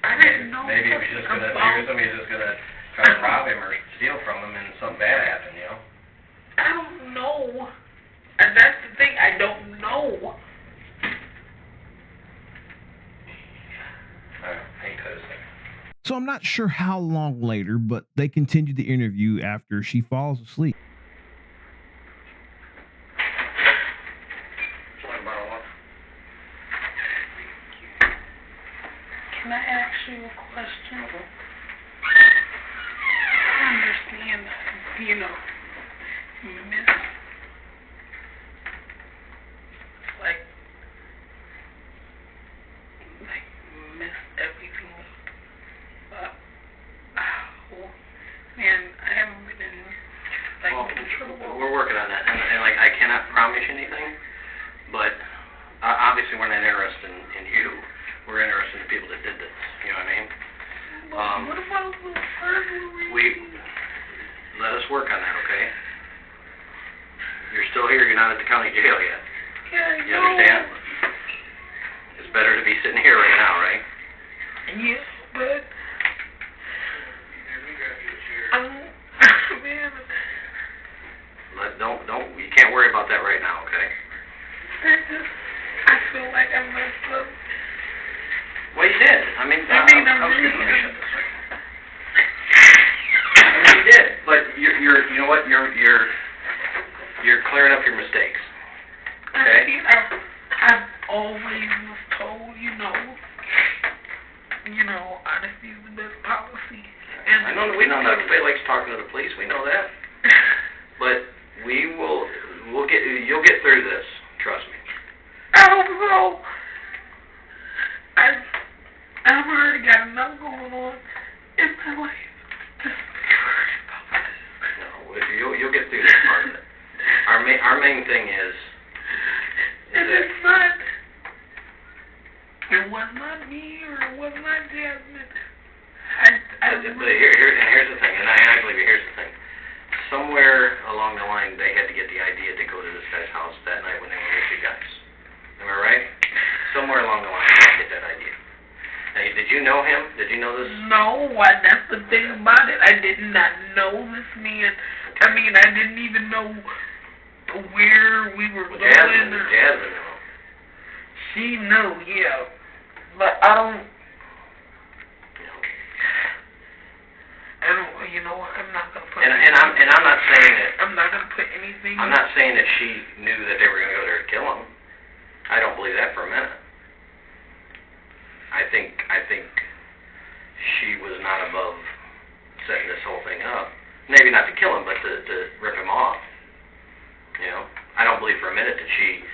I didn't know. Maybe he was just going to try to rob him or steal from him and something bad happened, you know? I don't know. And that's the thing, I don't know. So I'm not sure how long later, but they continued the interview after she falls asleep. Can I ask you a question? I understand, miss everything. Man, I haven't been in, trouble. We're working on that, and I cannot promise you anything, but obviously we're not interested in you. We're interested in the people that did this, you know what I mean? What about the burglary? Let us work on that, okay? You're still here, you're not at the county jail yet. Yeah, you understand? It's better to be sitting here right now, right? Yeah, but man. You can't worry about that right now, okay? I feel like I messed up. Well, you did. I'm really you did, but you know what? You're clearing up your mistakes. Okay? I've always was told, honesty is the best policy. And I know we know not everybody likes talking to the police. We know that, but you'll get through this. Trust me. I hope so. I've already got enough going on in my life. Just be worried about this. No, you'll get through this part of it. Our main thing is it's not. It was not me or it was not Jasmine. Here's the thing, and I believe here's the thing. Somewhere along the line, they had to get the idea to go to this guy's house that night when they were with you guys. Am I right? Somewhere along the line, they had to get that idea. Now, did you know him? Did you know this? No, that's the thing about it. I did not know this man. I didn't even know where we were going. Jasmine knew. She knew, yeah. But I don't, I'm not going to put and I'm not saying that. I'm not going to put anything. I'm not saying that she knew that they were going to go there to kill him. I don't believe that for a minute. I think she was not above setting this whole thing up. Maybe not to kill him, but to rip him off. I don't believe for a minute that she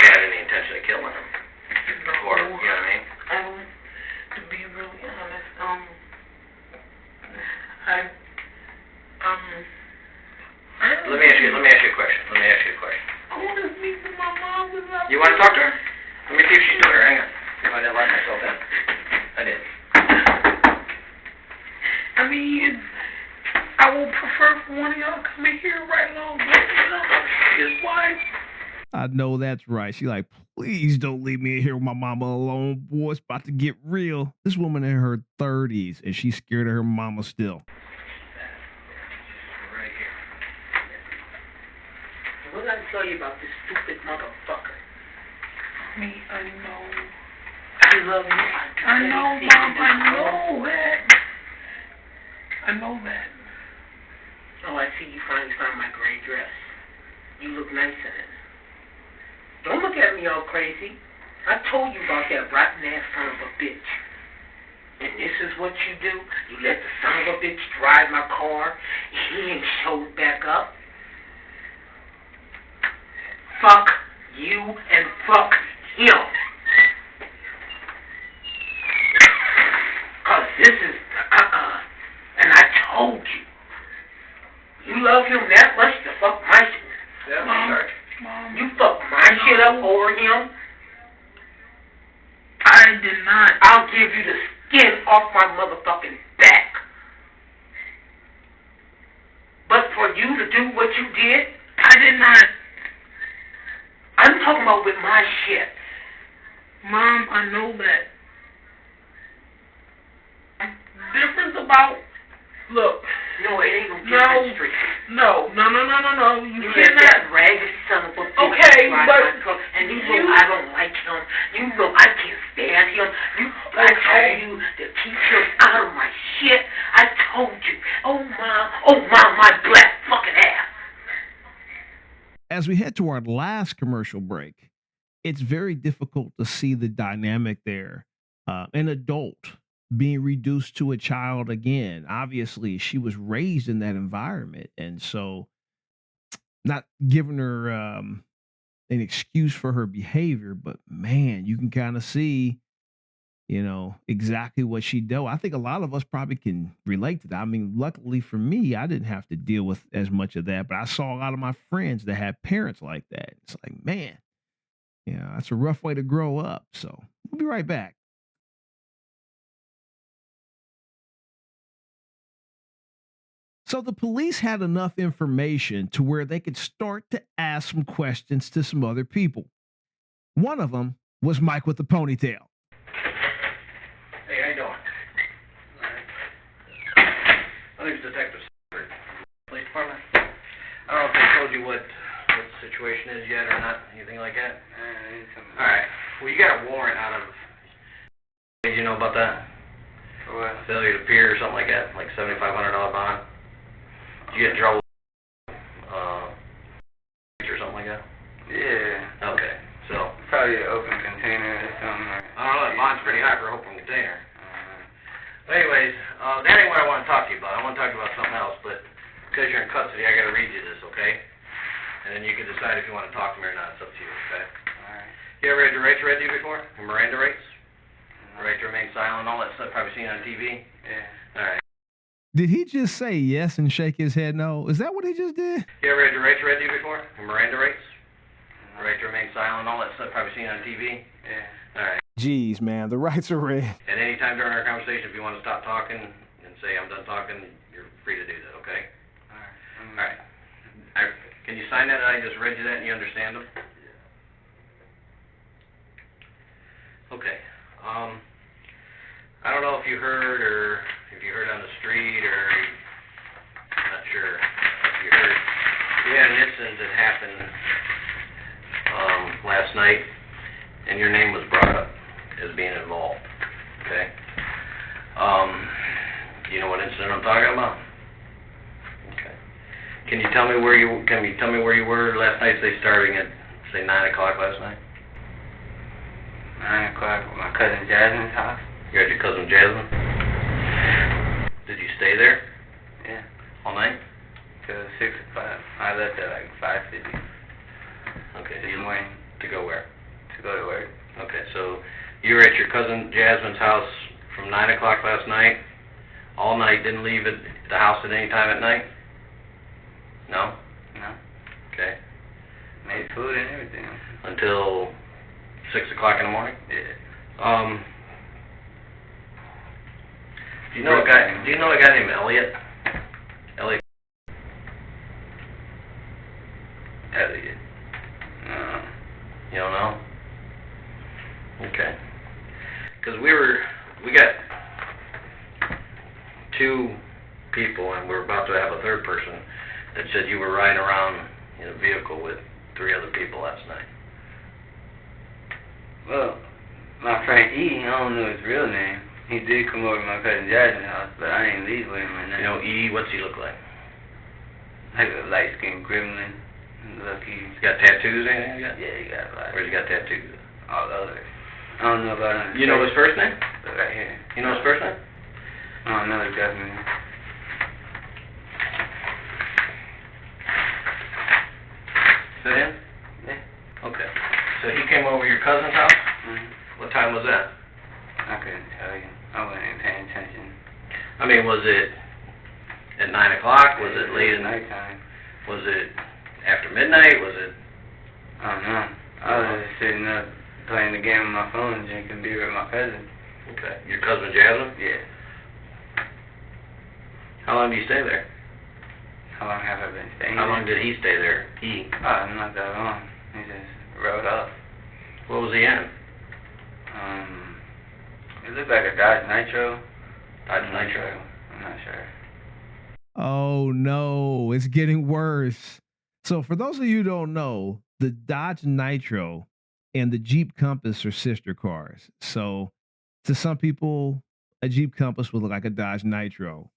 had any intention of killing him. No, or, you know what I mean? To be really honest, Let me ask you a question. I want to speak to my mom without. You want to talk to her? Let me see if she's still here. Hang on. I didn't let myself in. I did. I would prefer for one of y'all to come in here right along with his wife. I know that's right. She like, please don't leave me in here with my mama alone. Boy, it's about to get real. This woman in her 30s, and she's scared of her mama still. Right here. What did I tell you about this stupid motherfucker? Me, I know. I love you. I know, Mom. I know that. I know that. Oh, I see you finally found my gray dress. You look nice in it. Don't look at me all crazy. I told you about that rotten ass son of a bitch. And this is what you do? You let the son of a bitch drive my car. He ain't showed back up. Fuck you and fuck him. Cause this is, and I told you. You love him that much to fuck my shit. Yeah, Mom, sorry. Mom, you fucked my shit up over him? I did not. I'll give you the skin off my motherfucking back. But for you to do what you did, I did not. I'm talking about with my shit. Mom, I know that. Difference about, look. No, it ain't gonna get that straight. No. You let that ragged son of a bitch. Okay, but and you know I don't like him. You know I can't stand him. I told you to keep him out of my shit. I told you. Oh my black fucking ass. As we head to our last commercial break, it's very difficult to see the dynamic there. An adult being reduced to a child again. Obviously, she was raised in that environment. And so, not giving her an excuse for her behavior, but man, you can kind of see, exactly what she dealt with. I think a lot of us probably can relate to that. I mean, luckily for me, I didn't have to deal with as much of that, but I saw a lot of my friends that had parents like that. It's like, man, that's a rough way to grow up. So we'll be right back. So the police had enough information to where they could start to ask some questions to some other people. One of them was Mike with the ponytail. Hey, how you doing? My name's Detective Police Department. I don't know if they told you what the situation is yet or not, anything like that? Alright. Well, you got a warrant out of... Did you know about that? What? Failure to appear or something like that? Like $7,500 bond? Did you get in trouble or something like that? Yeah. Okay, so... Probably an open container or something. I don't know, that bond's pretty high for an open container. But anyways, that ain't what I want to talk to you about. I want to talk to you about something else, but because you're in custody, I got to read you this, okay? And then you can decide if you want to talk to me or not. It's up to you, okay? Alright. You ever had your rights read to you before? Your Miranda rights? The right to remain silent, all that stuff probably seen on TV? Yeah. Alright. Did he just say yes and shake his head no? Is that what he just did? You ever had your rights read to you before? Your Miranda rights? The right to remain silent, all that stuff probably seen on TV? Yeah. Alright. Jeez, man, the rights are red. At any time during our conversation, if you want to stop talking and say I'm done talking, you're free to do that, okay? Alright. Alright. Can you sign that? I just read you that and you understand them? Okay. I don't know if you heard or if you heard on the street or I'm not sure if you heard. We had an incident that happened last night and your name was brought up as being involved. Okay? You know what incident I'm talking about? Okay. Can you tell me where you were last night, say starting at say 9 o'clock last night? 9 o'clock at my cousin Jasmine's house. You're at your cousin Jasmine? Did you stay there? Yeah. All night? Till 6 o'clock. I left at like 5:50. Okay. This morning. To go where? To go to work. Okay, so you were at your cousin Jasmine's house from 9 o'clock last night, all night, didn't leave the house at any time at night? No? No. Okay. Made food and everything. Until 6 o'clock in the morning? Yeah. Do you know a guy named Elliot? Elliot? Elliot. No. we're about to have a third person that said you were riding around in a vehicle with 3 other people last night. Well, my friend E, I don't know his real name. He did come over to my cousin Jasmine's house, but I ain't leave with him or nothing. You know, E, what's he look like? Like a light-skinned gremlin. Lucky. He's got tattoos or anything? Yeah, he got a lot. Where's he got tattoos? All over. I don't know about him. You know his first name? But right here. You know his first name? I don't know his government. Is that him? Yeah. Okay. So he came over to your cousin's house? Mm-hmm. What time was that? I couldn't tell you. I wasn't even paying attention. I mean, was it at 9 o'clock? Was it late at night? Nighttime. Was it after midnight? Was it? I don't know. I was just sitting up playing the game on my phone, drinking beer with my cousin. Okay. Your cousin Jasmine? Yeah. How long did you stay there? How long have I been staying How there? long did he stay there? He? Not that long. He just rode off. What was he in? It looked like a Dodge Nitro. Dodge Nitro. I'm not sure. Oh no, it's getting worse. So for those of you who don't know, the Dodge Nitro and the Jeep Compass are sister cars. So to some people, a Jeep Compass would look like a Dodge Nitro.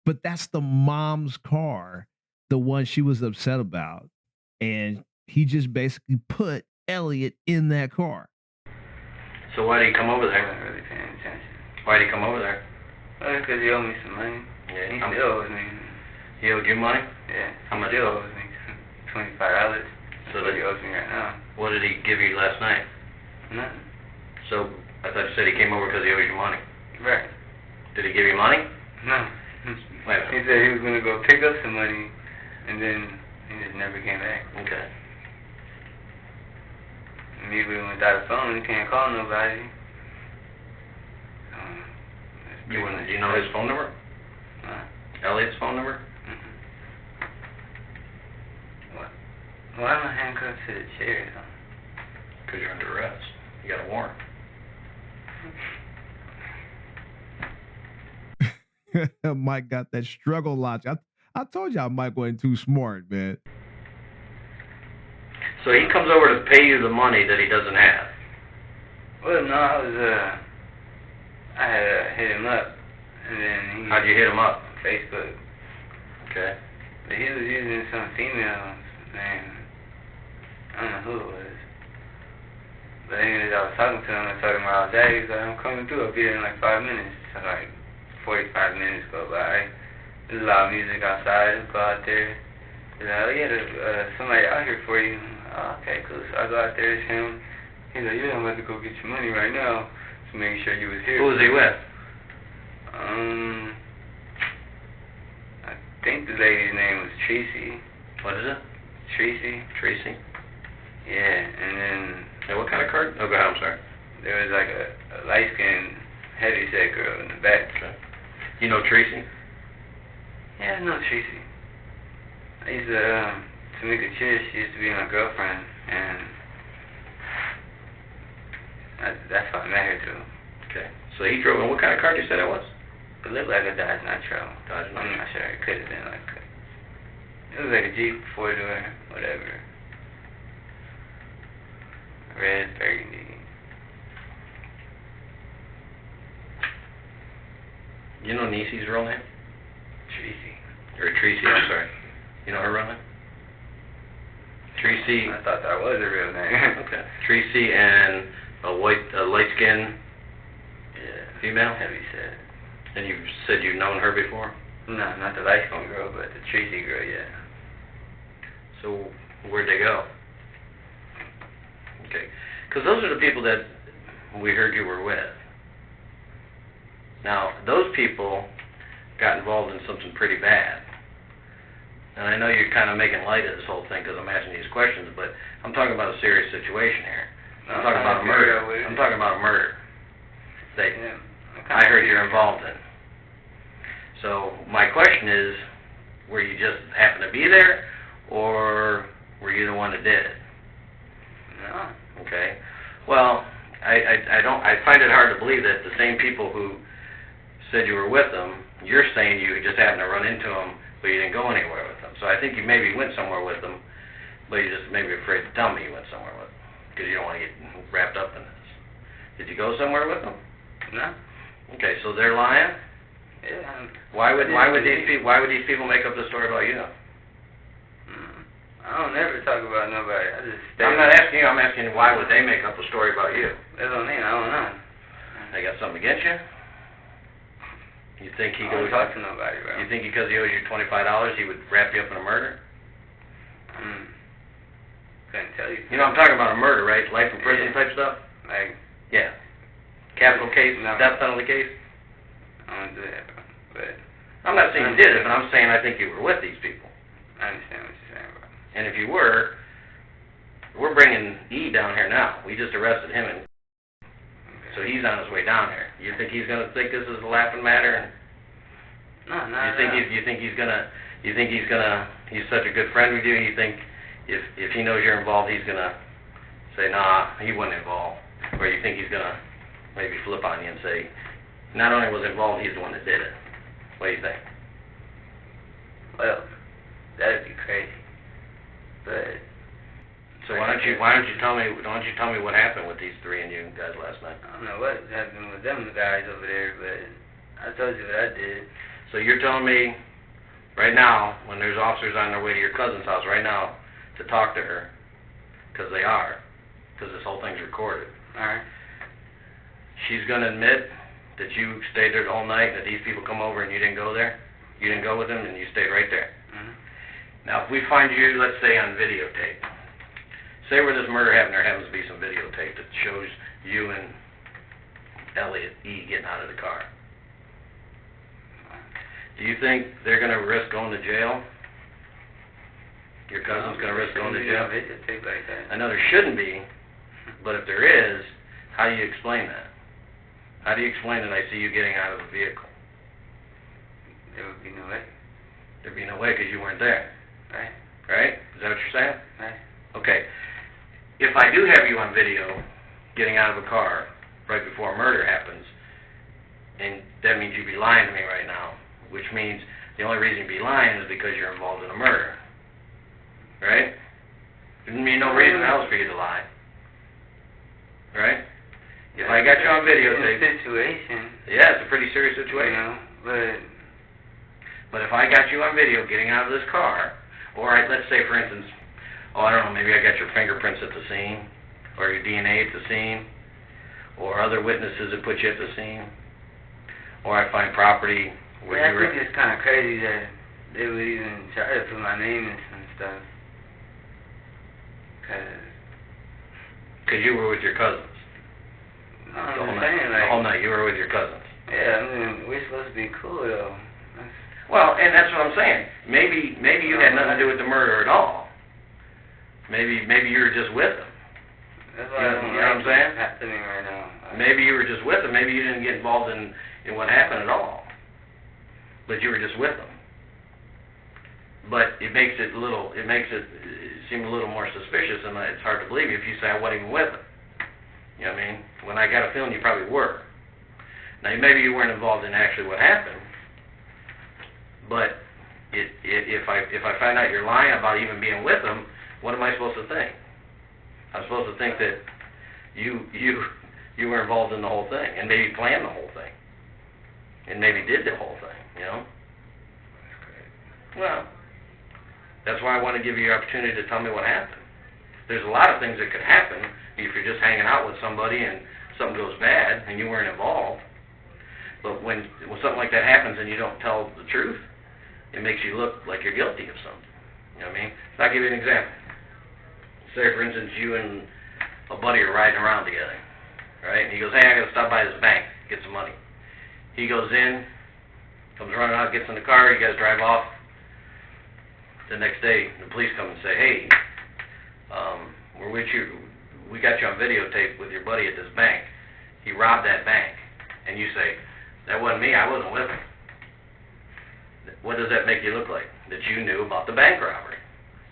But that's the mom's car, the one she was upset about. And he just basically put Elliot in that car. So why did he come over I there? wasn't really paying attention. Why did he come over there? Well, because he owed me some money. Yeah. He still owes me. He owed you money? Yeah. How much? He still owes me $25. That's what he owes me right now. What did he give you last night? Nothing. So I thought you said he came over because he owed you money. Right. Did he give you money? No. Wait a He minute. said he was going to go pick up some money, and then he just never came back. Okay. Immediately without a phone, he can't call nobody. Do you know his phone number? Huh? Elliot's phone number? Mm-mm. What? Why am I handcuffed to the chair, though? Because you're under arrest. You got a warrant. Mike got that struggle logic. I told y'all Mike wasn't too smart, man. So he comes over to pay you the money that he doesn't have. Well, no, I had hit him up, and then he... How'd you hit him up? Facebook. Okay. But he was using some female's name. I don't know who it was. But anyways, I was talking to him, I told him where I was at. He was like, I'm coming through, I'll be there in like 5 minutes. So like 45 minutes go by. There's loud music outside, just go out there. He's like, oh yeah, there's somebody out here for you. Oh, okay, cool. So I go out there, it's him. He's like, yeah, I'm about to go get your money right now. To make sure you was here. Who was he with? I think the lady's name was Tracy. What is it? Tracy. Tracy. Yeah, and then Hey, what kind of card? Oh, go ahead, I'm sorry. there was like a light-skinned, heavy-set girl in the back. Okay. You know Tracy? Yeah, I know Tracy. I used to Tamika Chish, she used to be my girlfriend, and that's how I met her too. Okay. So he drove in. What kind of car did you say that was? It looked like a Dodge Nitro. Dodge Nitro. I'm not sure. It could have been like it was like a Jeep, 4-door, whatever. Red burgundy. You know Niecy's real name? Tracy. Or Tracy, I'm sorry. You know her real name? Tracy. I thought that was a real name. Okay. Tracy and a light skin Yeah. female? Heavy set. And you said you've known her before? No, not the light-skinned girl, but the Tracy girl, yeah. So where'd they go? Okay. Because those are the people that we heard you were with. Now, those people got involved in something pretty bad. And I know you're kind of making light of this whole thing because I'm asking these questions, but I'm talking about a serious situation here. I'm talking about a murder. I'm talking about a murder that Yeah. I heard you're involved in. So my question is, were you just happen to be there, or were you the one that did it? No. Okay. Well, I find it hard to believe that the same people who said you were with them You're saying you just happened to run into them, but you didn't go anywhere with them. So I think you maybe went somewhere with them, but you're just maybe afraid to tell me you went somewhere with them, because you don't want to get wrapped up in this. Did you go somewhere with them? No. Okay, so they're lying? Yeah. Why would these people make up the story about you? I don't ever talk about nobody. I just stay. I'm not asking you. I'm asking why would they make up a story about you? That's what I mean. I don't know. They got something against you? You think he I goes? don't talk to nobody, bro. You think because he owes you $25, he would wrap you up in a murder? Couldn't tell you. You know, I'm talking about a murder, right? Life in prison type stuff. Like, Yeah. Capital case, No. death penalty case. I don't do that, bro. But I'm not saying you did it, but I'm saying I think you were with these people. I understand what you're saying, bro. And if you were, we're bringing E down here now. We just arrested him, and so he's on his way down here. You think he's gonna think this is a laughing matter? No, no. You think he's gonna? He's such a good friend with you. You think if he knows you're involved, he's gonna say, nah, he wasn't involved, or you think he's gonna maybe flip on you and say, not only was involved, he's the one that did it. What do you think? Well, that'd be crazy. But So why don't you tell me what happened with these three and you guys last night? I don't know what happened with them guys over there, but I told you what I did. So you're telling me right now, when there's officers on their way to your cousin's house right now to talk to her, because this whole thing's recorded. All right. She's going to admit that you stayed there the whole night, that these people come over and you didn't go there? You didn't go with them and you stayed right there? Mm-hmm. Now, if we find you, let's say, on videotape, say where this murder happened, there happens to be some videotape that shows you and Elliot E. getting out of the car. Do you think they're going to risk going to jail? Your cousin's going to risk going to jail? Videotape like that. I know there shouldn't be, but if there is, how do you explain that? How do you explain that I see you getting out of the vehicle? There would be no way. There'd be no way because you weren't there, Right? right? Is that what you're saying? Right. Okay. If I do have you on video getting out of a car right before a murder happens, and that means you'd be lying to me right now, which means the only reason you'd be lying is because you're involved in a murder, right? There'd be no reason else for you to lie, right? If I got you on videotape, Situation. yeah, it's a pretty serious You situation. know, But if I got you on video getting out of this car, or let's say, for instance, I don't know, maybe I got your fingerprints at the scene, or your DNA at the scene, or other witnesses that put you at the scene, or I find property where I you were. think it's kind of crazy that they would even try to put my name in some stuff. Because you were with your cousins. No, I'm The whole just night. saying, The like, whole night you were with your cousins. yeah, I mean, we're supposed to be cool, though. Well, and that's what I'm saying. Maybe you had nothing to do with the murder at all. Maybe you were just with them. That's You why know I don't what I'm like saying? what's happening right now. Maybe you were just with them. Maybe you didn't get involved in what happened at all. But you were just with them. But it makes it seem a little more suspicious, and it's hard to believe if you say I wasn't even with them. You know what I mean? When I got a feeling you probably were. Now maybe you weren't involved in actually what happened, but if I find out you're lying about even being with them, what am I supposed to think? I'm supposed to think that you were involved in the whole thing, and maybe planned the whole thing, and maybe did the whole thing, you know? Well, that's why I want to give you the opportunity to tell me what happened. There's a lot of things that could happen if you're just hanging out with somebody and something goes bad and you weren't involved. But when something like that happens and you don't tell the truth, it makes you look like you're guilty of something. You know what I mean? I'll give you an example. Say, for instance, you and a buddy are riding around together, right? And he goes, hey, I got to stop by this bank, get some money. He goes in, comes running out, gets in the car, you guys drive off. The next day, the police come and say, hey, we're with you. We got you on videotape with your buddy at this bank. He robbed that bank. And you say, that wasn't me, I wasn't with him. What does that make you look like? That you knew about the bank robbery.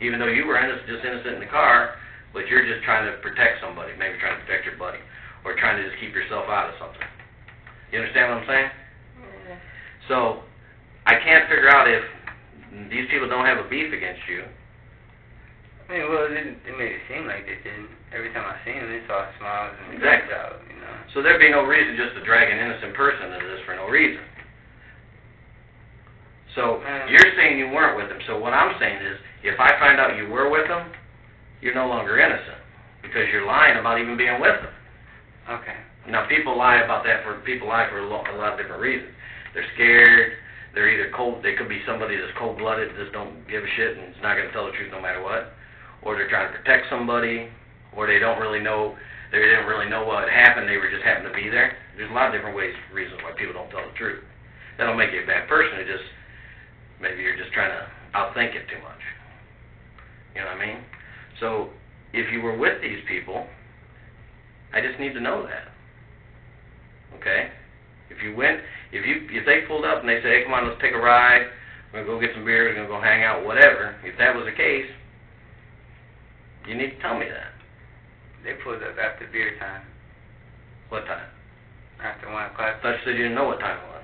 Even though you were just innocent in the car, but you're just trying to protect somebody, maybe trying to protect your buddy, or trying to just keep yourself out of something. You understand what I'm saying? Yeah. So, I can't figure out if these people don't have a beef against you. I mean, well, it made it seem like they didn't. Every time I seen them, it's all smiles and Exactly. out, you know. So there'd be no reason just to drag an innocent person into this for no reason. So you're saying you weren't with them. So what I'm saying is, if I find out you were with them, you're no longer innocent because you're lying about even being with them. Okay. Now people lie about that people lie for a lot of different reasons. They're scared. They're either cold. They could be somebody that's cold-blooded, just don't give a shit and is not going to tell the truth no matter what. Or they're trying to protect somebody, or they don't really know. They didn't really know what had happened. They were just happened to be there. There's a lot of different reasons why people don't tell the truth. That don't make you a bad person. It just maybe you're just trying to outthink it too much. You know what I mean? So if you were with these people, I just need to know that. Okay? If you went, if they pulled up and they say, hey, come on, let's take a ride. We're gonna go get some beer. We're gonna go hang out, whatever. If that was the case, you need to tell me that. They pulled up after beer time. What time? After 1 I o'clock. thought you said you didn't know what time it was.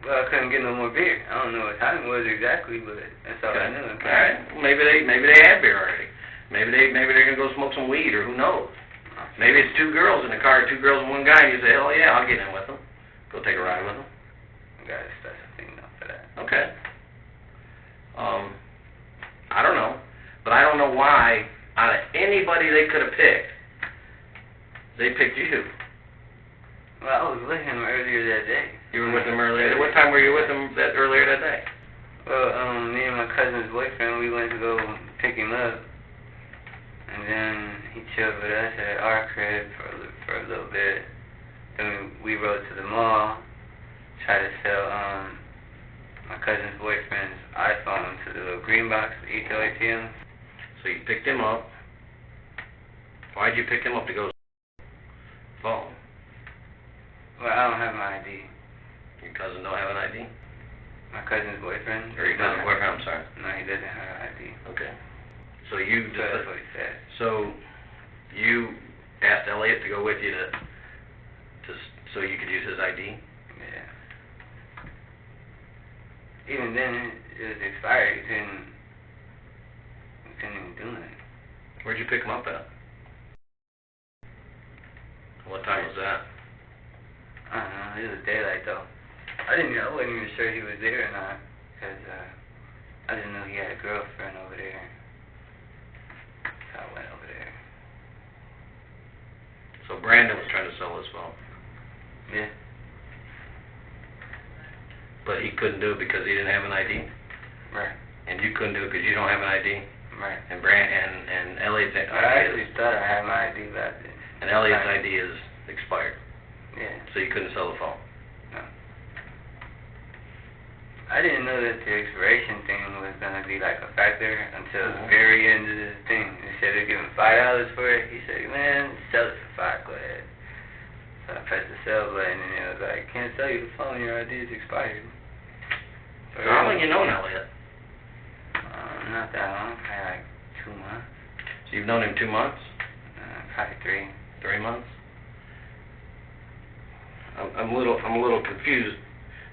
Well, I couldn't get no more beer. I don't know what time it was exactly, but that's all I knew. All right. Well, maybe they had beer already. Maybe they're gonna go smoke some weed, or who knows? Maybe it's two girls in the car, two girls and one guy, and you say, oh yeah, I'll get in with them. Go take a ride with them. I got a special thing though for that. Okay. I don't know, but I don't know why out of anybody they could have picked, they picked you. Well, I was with him earlier that day. You were with him earlier. What time were you with him earlier that day? Well, me and my cousin's boyfriend, we went to go pick him up, and then he chilled with us at our crib for a little bit. Then we rode to the mall, tried to sell my cousin's boyfriend's iPhone to the little green box, the Eco ATM. So you picked him up. Why'd you pick him up to go phone? Well, I don't have my ID. Your cousin don't have an ID? My cousin's boyfriend. Or your cousin's boyfriend, I'm sorry. No, he doesn't have an ID. Okay. So you So that's what he said. So you asked Elliot to go with you to so you could use his ID? Yeah. Even then, it was expired. He couldn't even do it. Where'd you pick him up at? What time was that? I don't know. It was daylight though. I wasn't even sure he was there or not, because I didn't know he had a girlfriend over there. So I went over there. So Brandon was trying to sell his phone, Yeah. but he couldn't do it because he didn't have an ID, Right. and you couldn't do it because you don't have an ID, Right. and and Elliot's I ID, actually thought I had my ID, but I didn't. and Elliot's ID is expired, Yeah. so you couldn't sell the phone. No. I didn't know that the expiration thing was gonna be like a factor until the very end of the thing. They said they're giving $5 for it. He said, "Man, sell it for $5. Go ahead." So I pressed the sell button, and it was like, "Can't sell you the phone. Your ID is expired." So how long you known Elliot? Not that long. Probably like 2 months. So you've known him 2 months? Probably 3. 3 months? I'm a little confused.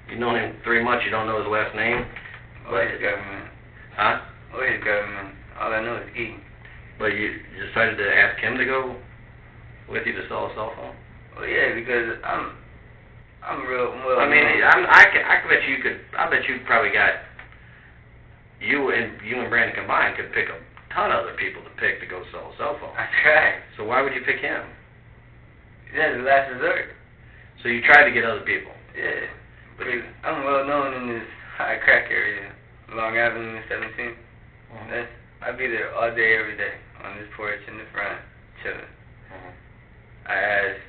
You've known him 3 months. You don't know his last name? Or his government. Huh? Or his government. All I know is E. But you decided to ask him to go with you to sell a cell phone? Well, yeah, because I'm real well. I mean, I bet you could. I bet you probably got you and Brandon combined could pick a ton of other people to pick to go sell a cell phone. I tried. So why would you pick him? That's the last resort. So you tried to get other people. Yeah. Because I'm well known in this high crack area, Long Avenue, 17. I be there all day, every day, on this porch in the front, chilling. I asked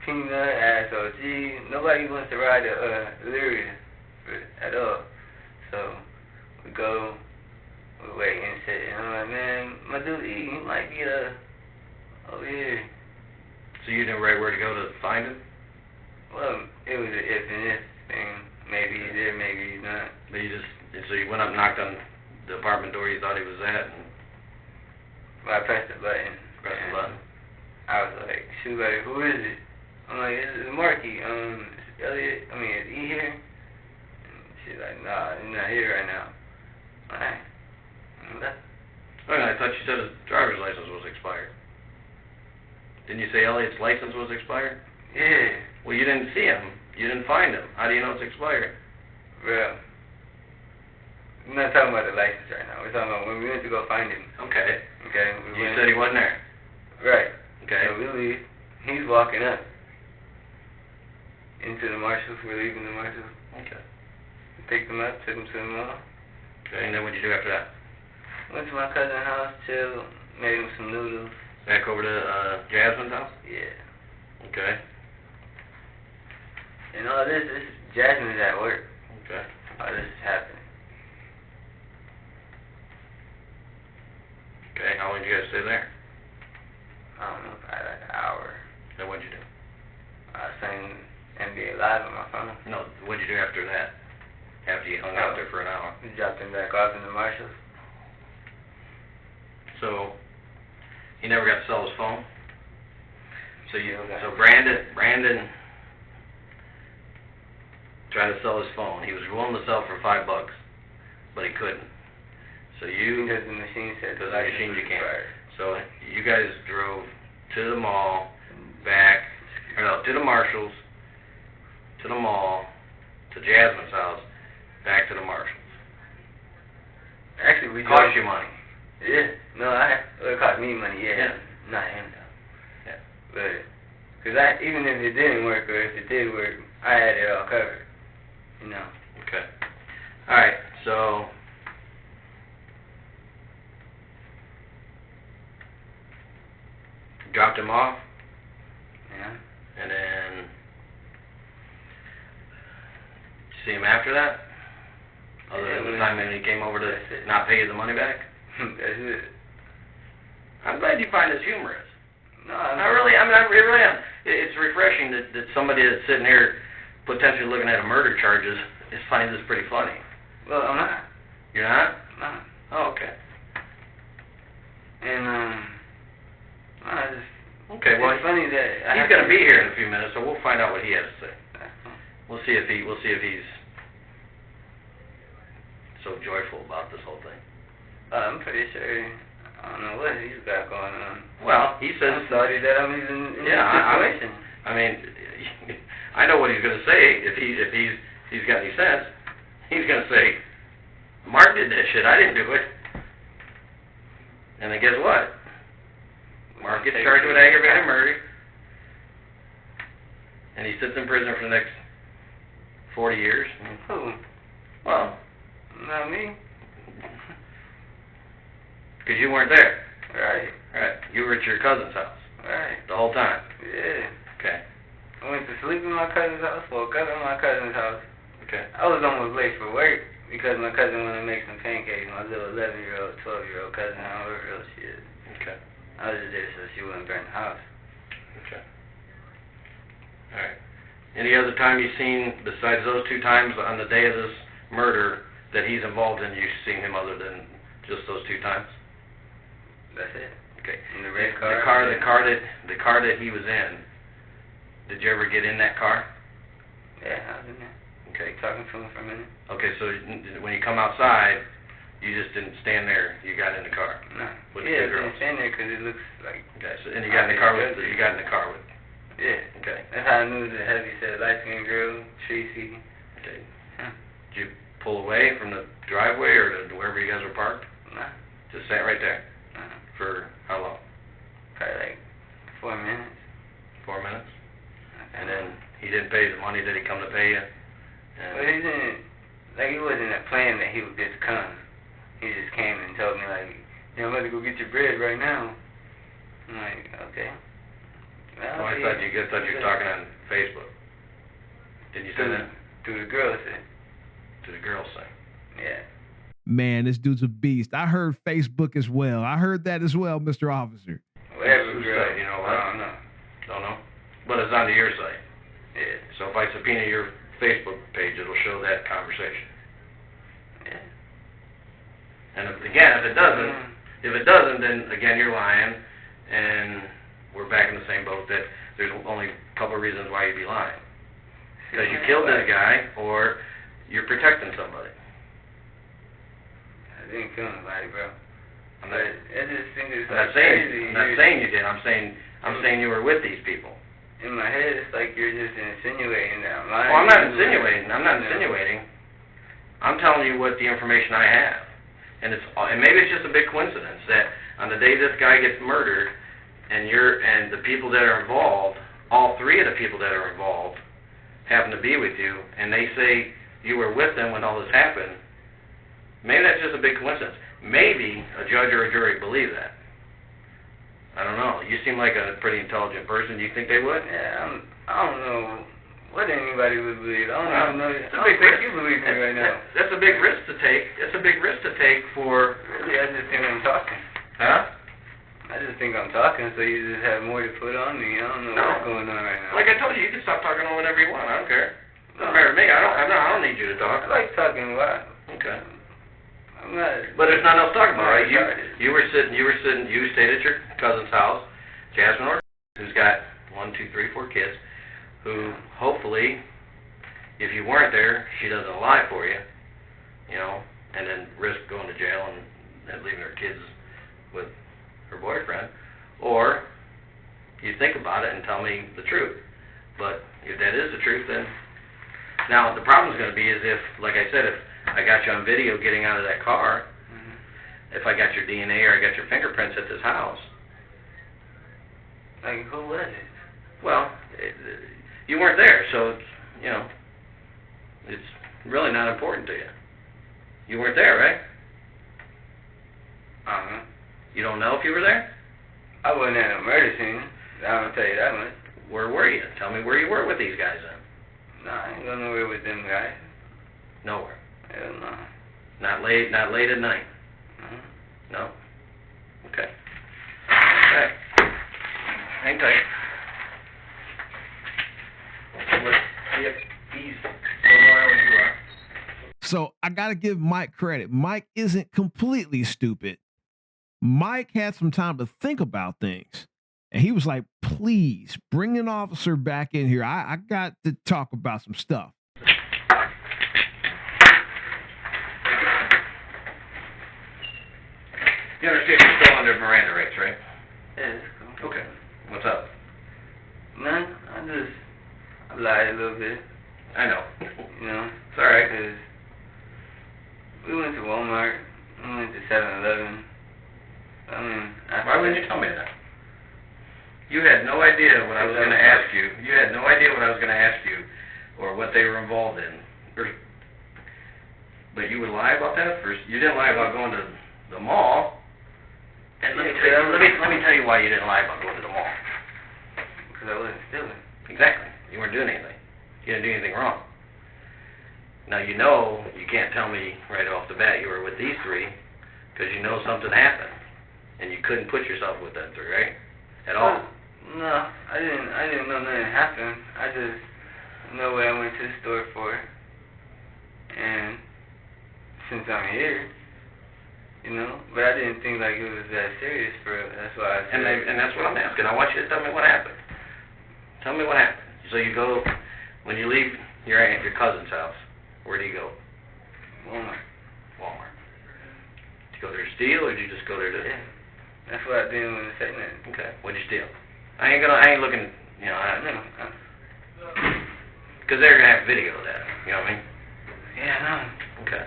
Peanut, I asked OG, nobody wants to ride the Illyria at all. So we go, we wait and sit, and I'm like, man, my dude E, he might be over here. So you knew right where to go to find him? Well, it was an if and if thing. Maybe he's there, maybe he's not. But so you went up and knocked on the apartment door you thought he was at, and Well, I pressed the button. pressed the button. I was like, she was like, who is it? I'm like, it's Marky. Is Elliot, is E here? And she She's like, nah, you're not here right now. Alright. I thought you said his driver's license was expired. Didn't you say Elliot's license was expired? Yeah. Well, you didn't see him. You didn't find him. How do you know it's expired? Well, we're not talking about the license right now. We're talking about when we went to go find him. Okay. Okay. You said he wasn't there. Right. Okay. So we leave. He's walking up into the Marshalls. We're leaving the Marshalls. Okay. Picked him up, took him to the mall. Okay, and then what did you do after that? Went to my cousin's house, chilled, made him some noodles. Back over to Jasmine's house? Yeah. Okay. And all this Jasmine's at work. Okay. All this is happening. Okay, how long did you guys stay there? I don't know, probably like an hour. Then what'd you do? I was saying NBA Live on my phone. No, what'd you do after that? After you hung out there for an hour? We dropped him back off in the Marshalls. So, he never got to sell his phone? So Okay. Brandon tried to sell his phone. He was willing to sell for $5, but he couldn't. So Because the machine said because the the license machine was you can't. expired. So you guys drove to the mall, back, or no, to the Marshalls, to the mall, to Jasmine's house, back to the Marshalls. Actually, we Cost you money. Yeah. No, it cost me money, yeah. Yeah. Not him, though. Yeah. But, because even if it didn't work, or if it did work, I had it all covered. You know. Okay. All right. So dropped him off, Yeah. and then see him after that. Other Yeah, than the time when he came over to that's it. not pay you the money back. That's it. I'm glad you find this humorous. No, I really am. It's refreshing that somebody that's sitting here potentially looking at a murder charges is finding this pretty funny. Well, I'm not. You're not? No. Oh, okay. And, I just... Okay, well, it's funny that... he's going to be here in a few minutes, so we'll find out what he has to say. We'll see if he's so joyful about this whole thing. I'm pretty sure... I don't know what he's got going on. Well, he says... I'm sorry that I'm even in this situation. I mean, I know what he's going to say. If he's got any sense, he's going to say, Mark did that shit, I didn't do it. And then guess what? Mark gets charged with aggravated murder, and he sits in prison for the next 40 years. Who? Well, Not me. because you weren't there. Right. Right. You were at your cousin's house Right. the whole time. Yeah. Okay. I went to sleep in my cousin's house, woke up in my cousin's house. Okay. I was almost late for work because my cousin wanted to make some pancakes. My little 11-year-old, 12-year-old cousin, however real she is. Okay. I was just there so she wouldn't burn the house. Okay. All right. Any other time you've seen, besides those two times on the day of this murder, that he's involved in, you've seen him other than just those two times? That's it. Okay. In the red car. The car that he was in. Did you ever get in that car? Yeah, I was in there. Okay. Talking to him for a minute. Okay. So when you come outside, you just didn't stand there. You got in the car. No. With Yeah, I the girls. didn't stand there because it looks like... Okay. So and you got in the car with. You got in the car with. Yeah. Okay. That's how I knew the heavy set light-skinned girl, Tracy. Okay. Huh. Did you pull away from the driveway or wherever you guys were parked? No. Just sat right there No. for how long? Probably like 4 minutes. 4 minutes. Okay. And then he didn't pay the money. Did he come to pay you? Well, he didn't, like, it wasn't a plan that he would just come. He just came and told me, like, yeah, I'm about to go get your bread right now. I'm like, okay. Well, I thought you were talking on Facebook. Did you say that? To the girl thing. To the girls thing. Yeah. Man, this dude's a beast. I heard Facebook as well. I heard that as well, Mr. Officer. Whatever Whose girl. side, you know what? I don't know. Don't know. But it's onto your site. Yeah. So if I subpoena your Facebook page, it'll show that conversation. Yeah. And if it doesn't, then again you're lying, and we're back in the same boat that there's only a couple of reasons why you'd be lying. Because you killed this guy, or You're protecting somebody. I didn't kill nobody, bro. I'm But I just think it's I'm like not saying crazy. I'm not saying you did. I'm saying you were with these people. In my head, it's like you're just insinuating that I'm lying. Well, I'm not insinuating. I'm not insinuating. I'm telling you what the information I have, and maybe it's just a big coincidence that on the day this guy gets murdered, and the people that are involved, all three of the people that are involved, happen to be with you, and they say you were with them when all this happened. Maybe that's just a big coincidence. Maybe a judge or a jury believe that. I don't know. You seem like a pretty intelligent person. Do you think they would? Yeah, I don't know what anybody would believe. I don't know. It's I a big don't think risk. you believe me right now. That's a big risk to take. That's a big risk to take for. Really, I just think I'm talking. Huh? I just think I'm talking, so you just have more to put on me. I don't know what's going on right now. Like I told you, you can stop talking on whatever you want. I don't care. Doesn't matter to me. I don't need you to talk. I like talking a lot. Okay. I'm not. But there's nothing else to talk about, right? Retarded. You stayed at your cousin's house, Jasmine Ortiz, who's got 1, 2, 3, 4 kids, who hopefully, if you weren't there, she doesn't lie for you, and then risk going to jail and leaving her kids with her boyfriend, or you think about it and tell me the truth. But if that is the truth, then now the problem's going to be is if, like I said, if I got you on video getting out of that car, if I got your DNA or I got your fingerprints at this house, Like, who was it? well, you weren't there, so it's really not important to you. You weren't there, right? Uh-huh. You don't know if you were there? I wasn't at a murder scene. I'm gonna tell you that much. Where were you? Tell me where you were with these guys then. Nah, I ain't going nowhere with them guys. Nowhere. Hell no. Not late at night. Uh-huh. No? Okay. Okay. Hang tight. Let's see if he's so loyal as you are. So I got to give Mike credit. Mike isn't completely stupid. Mike had some time to think about things. And he was like, please bring an officer back in here. I got to talk about some stuff. You understand you're still under Miranda rights, right? Yeah, it's cool. Okay. What's up? Man, I lied a little bit, I know. you know. It's all right. Because we went to Walmart, we went to 7-Eleven. I mean, Why wouldn't you tell me that? You had no idea what I was going to ask you. You had no idea what I was going to ask you or what they were involved in. But you would lie about that? First, you didn't lie about going to the mall. And let me tell you why you didn't lie about going to the mall. Because I wasn't stealing. Exactly. You weren't doing anything. You didn't do anything wrong. Now you know you can't tell me right off the bat you were with these three because you know something happened and you couldn't put yourself with them three, right? At all. No, I didn't know nothing happened. I just know what I went to the store for. And since I'm here, but I didn't think like it was that serious for real. That's why I said. And that's what I'm asking. I want you to tell me what happened. Tell me what happened. So you go, when you leave your cousin's house, where do you go? Walmart. Walmart. Did you go there to steal, or did you just go there to? Yeah. That's what I didn't want to say nothing. Okay. What'd you steal? I ain't looking. Because they're gonna have video of that. You know what I mean? Yeah, I know. Okay.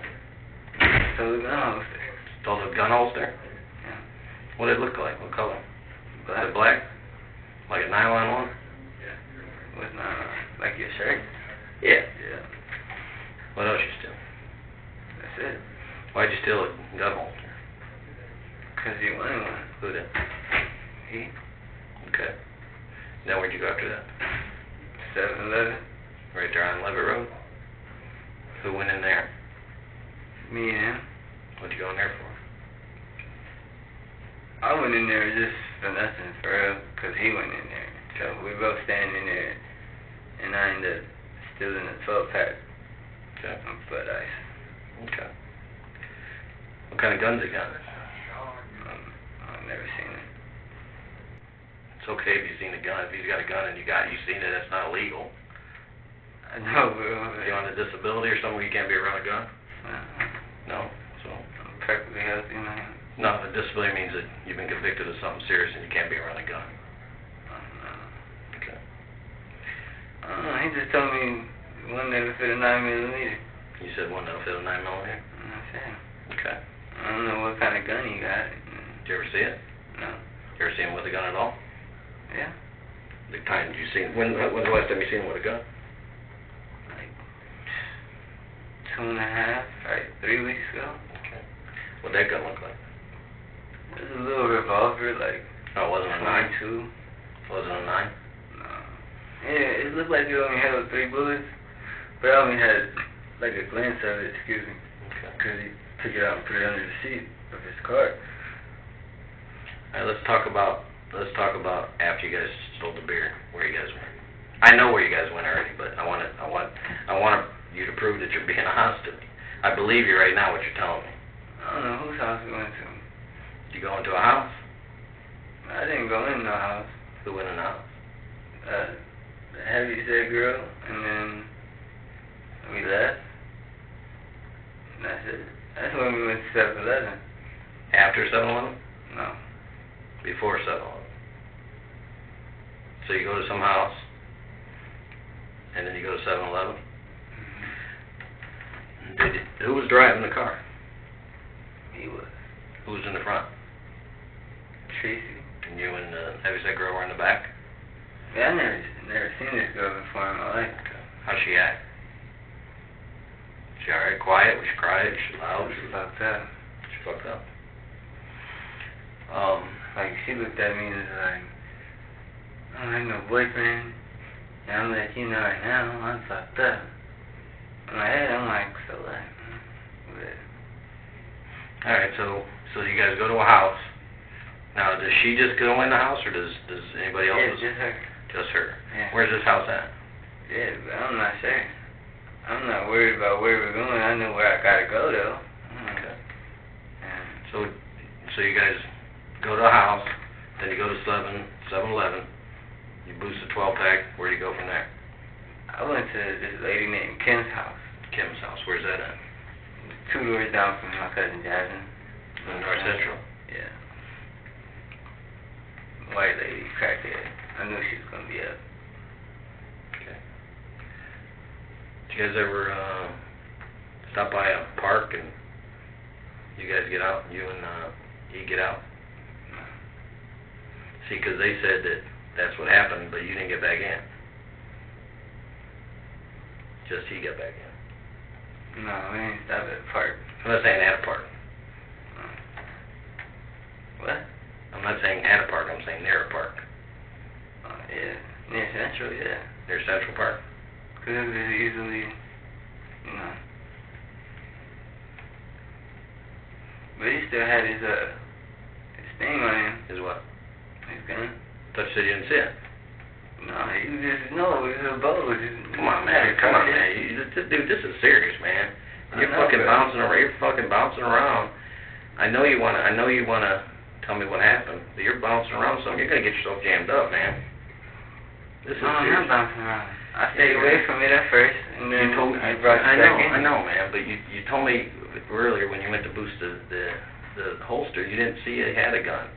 So the gun holster. Stole the gun holster. Yeah. What did it look like? What color? Black. Was it black? Like a nylon one? What's not like your shirt? Yeah. Yeah. What else you steal? That's it. Why'd you steal a gun holster? Because he wanted one. Who did? He. Okay. Now where'd you go after that? 7-Eleven. Right there on Levitt Road? Who went in there? Me and him. What'd you go in there for? I went in there just for nothing, for real, because he went in there. So we both standing there, and I ended up stealing a 12-pack Okay. of Bud Ice. Okay. What kind of guns he got? I've never seen it. It's okay if you've seen a gun. If he's got a gun and you've seen it, that's not illegal. I know, bro. Are you on a disability or something where you can't be around a gun? No. So I'm perfectly healthy, man. no, a disability means that you've been convicted of something serious and you can't be around a gun. Okay. I don't know, he just told me one never fit a 9mm. You said one that'll fit a 9mm. That's it. Okay. I don't know what kind of gun he got. Did you ever see it? No. You ever see him with a gun at all? Yeah. The time did you see him? When's the last time you seen him with a gun? Like 2.5, like 3 weeks ago. Okay. What'd that gun look like? It was a little revolver, like Oh, it wasn't a 9? 22. Wasn't a 9? No. Yeah, it looked like it only held 3 bullets, but I only had like a glance of it, excuse me, Okay. because he took it out and put it under the seat of his car. Alright, let's talk about after you guys sold the beer, where you guys went. I know where you guys went already, but I want you to prove that you're being honest to me. I believe you right now what you're telling me. I don't know whose house we went to. Did you go into a house? I didn't go in no house. Who went in the house? The heavyset girl, and then we left. And that's it. That's when we went to 7-Eleven. After 7-Eleven? No. Before 7-Eleven. So you go to some house, and then you go to 7-Eleven? Who was driving the car? He was. Who was in the front? Tracy. And you and the heavyset girl were in the back? Yeah, I never seen this girl before in my life. How'd she act? She alright, quiet? Was she quiet? Was she loud? She fucked up. She fucked up. Like, she looked at me and was like, I don't have no boyfriend, and I'm letting you know right now, I'm fucked up. In my head, I'm like, so what? Alright, so you guys go to a house. Now, does she just go in the house, or does anybody else? Yeah, just her. Just her. Yeah. Where's this house at? Yeah, but I'm not sure. I'm not worried about where we're going. I know where I gotta go, though. Okay. Yeah. So you guys go to a house, then you go to 7-Eleven, you boost a 12-pack, where do you go from there? I went to this lady named Kim's house. Kim's house, where's that at? 2 doors down from my cousin Jasmine. In North Central? Yeah. White lady, crackhead. I knew she was gonna be up. Okay. Did you guys ever stop by a park and you guys get out, you and he get out? See, because they said that that's what happened, but you didn't get back in. Just he got back in. No, we didn't stop at the park. I'm not saying at a park. What? I'm not saying at a park, I'm saying near a park. Yeah. Near Central, yeah. Near Central Park? Because it was easily, you know. But he still had his thing on him. Is what? His gun. Thought you said you didn't see it. No, he just, no, it was a bow. Come on, man. Come on, man. Dude, this is serious, man. You're fucking bouncing around. You're fucking bouncing around. I know you wanna tell me what happened, but you're bouncing around something. You're gonna get yourself jammed up, man. This is No, I'm serious. not bouncing around. I stayed away from it at first, and then You told me. I brought it back in. I know, man. But you told me earlier when you went to boost the holster, you didn't see it had a gun,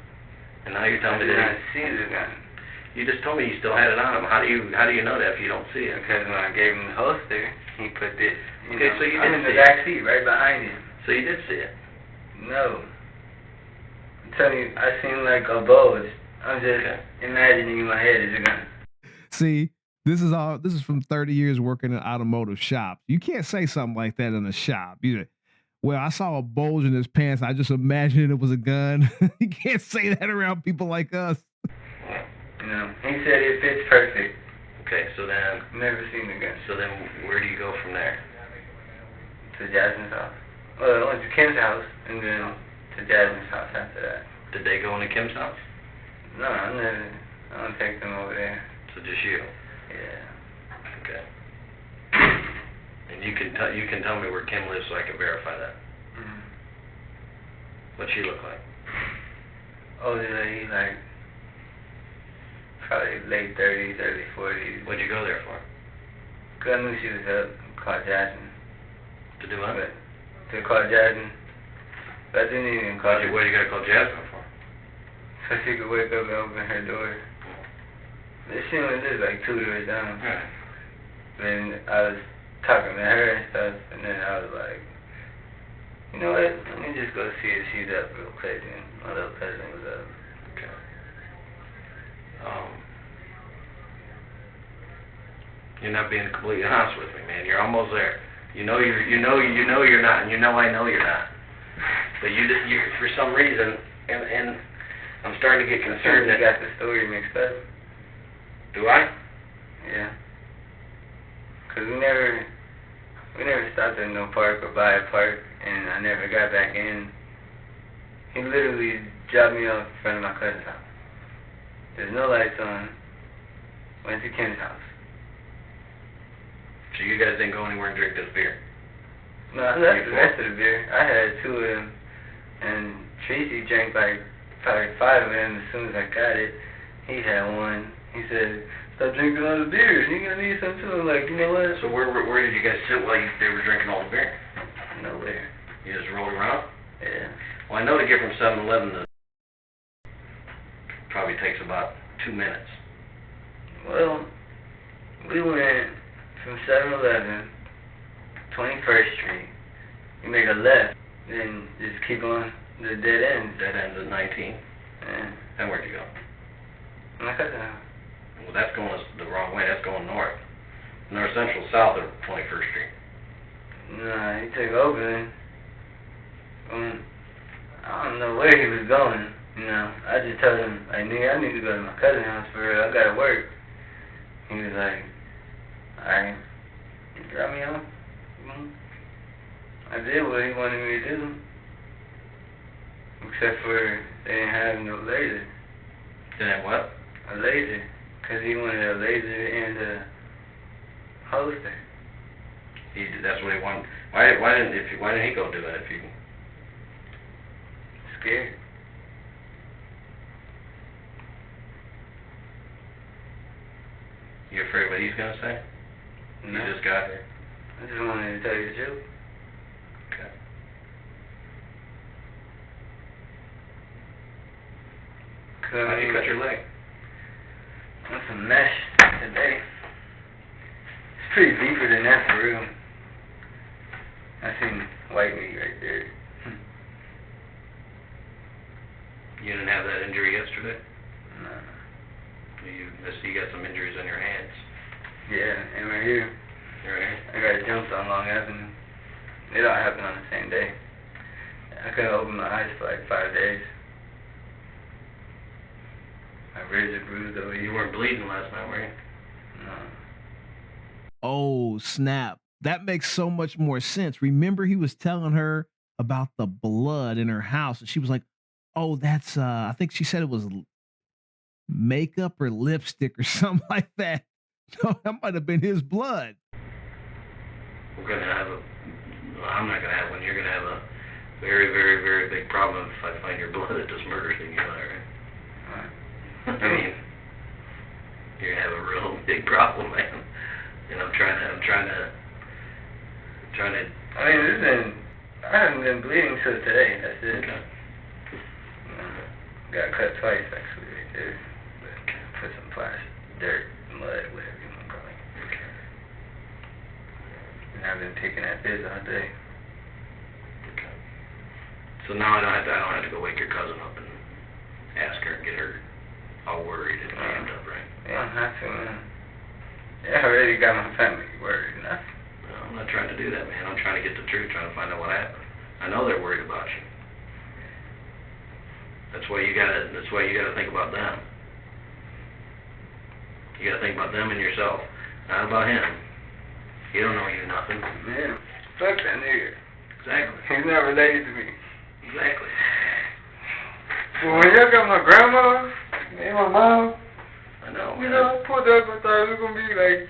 and now you're telling me I did that not see the gun. you just told me you still had it on him. How do you know that if you don't see it? Because when I gave him the holster, he put it, Okay, so you I'm did in the see it. back seat right behind him. So you did see it. No. I'm telling you, I seen like a bulge. I'm just imagining in my head it's a gun. See, this is from 30 years working in automotive shops. You can't say something like that in a shop. Well, I saw a bulge in his pants. I just imagined it was a gun. You can't say that around people like us. You know, he said it fits perfect. Okay, so then Never seen the gun. where do you go from there? To Jasmine's house. Well, I went to Kim's house, and then to Jasmine's house after that. Did they go into Kim's house? No, I don't take them over there. So just you? Yeah. Okay. And you can tell me where Kim lives so I can verify that. Mm-hmm. What's she look like? Older lady, like, probably late 30s, early 40s. What'd you go there for? 'Cause I knew she was up. Called Jasmine. To do what? To call Jasmine. But I didn't even call her. What you gotta call Jasmine for? So she could wake up and open her door. But she only lives like 2 doors down. Right. Then I was talking to her and stuff, and then I was like, you know what? Let me just go see if she's up real quick. And my little cousin was up. Okay. You're not being completely honest with me, man. You're almost there. You know you're not, and you know I know you're not. But you for some reason, and I'm starting to get concerned You that. got the story mixed up. Do I? Yeah. 'Cause we never stopped at no park or by a park, and I never got back in. He literally dropped me off in front of my cousin's house. There's no lights on. Went to Kim's house. So you guys didn't go anywhere and drink this beer? No, I left the rest of the beer. I had 2 of them, and Tracy drank like probably 5 of them as soon as I got it. He had 1. He said, "Stop drinking all the beers. You're gonna need some too." I'm like, you know what? So where did you guys sit while they were drinking all the beer? Nowhere. You just rolled around? Yeah. Well, I know to get from 7-Eleven to probably takes about 2 minutes. Well, we went from 7-Eleven, 21st Street. You make a left, then just keep on the dead end. That ends at 19. Yeah. Then where'd you go? My cousin house. Well, that's going the wrong way. That's going north. North Central, south of 21st Street. Nah, he took Oakland. I don't know where he was going. You know, I just told him, like, nigga, I need to go to my cousin's house for real. I gotta work. He was like, alright, drop me off. I did what he wanted me to do. Except for they didn't have no laser. Didn't have what? A laser. 'Cause he wanted a laser and a holster. That's what he wanted. Why didn't he go do that if you? Scared. You afraid what he's gonna say? No. You just got here. I just wanted to tell you the truth. Okay. How'd you cut your leg? With some mesh today. It's pretty deeper than that for real. I seen white meat right there. You didn't have that injury yesterday? No. I see you got some injuries on your hands. Yeah, and right here. Right. I got jumped on Long Avenue. It all happened on the same day. I couldn't open my eyes for like 5 days. My ribs are bruised over You here. weren't bleeding last night, were you? No. Oh, snap. That makes so much more sense. Remember, he was telling her about the blood in her house, and she was like, oh, that's, I think she said it was makeup or lipstick or something like that. No, that might have been his blood. We're gonna have I'm not gonna have one. You're gonna have a very, very, very big problem if I find your blood at this murder thing you got, right? I mean, you're gonna have a real big problem, man. And I'm trying to. I mean, I haven't been bleeding since today. That's it. Okay. Got cut twice actually right there. But put some plastic, dirt, mud, whatever you want to call it. Okay. And I've been taking that piss all day. Okay. So now I don't have to go wake your cousin up and ask her and get her all worried and jammed up, right? You don't have to, man. Yeah, I already got my family worried enough. No, I'm not trying to do that, man. I'm trying to get the truth, trying to find out what happened. I know they're worried about you. That's why you gotta think about them. You gotta think about them and yourself, not about him. He don't know you nothing. Man, fuck that nigga. Exactly. He's not related to me. Exactly. So when y'all got my grandma and my mom, I know, you man. know, I pulled up, I thought it was gonna be like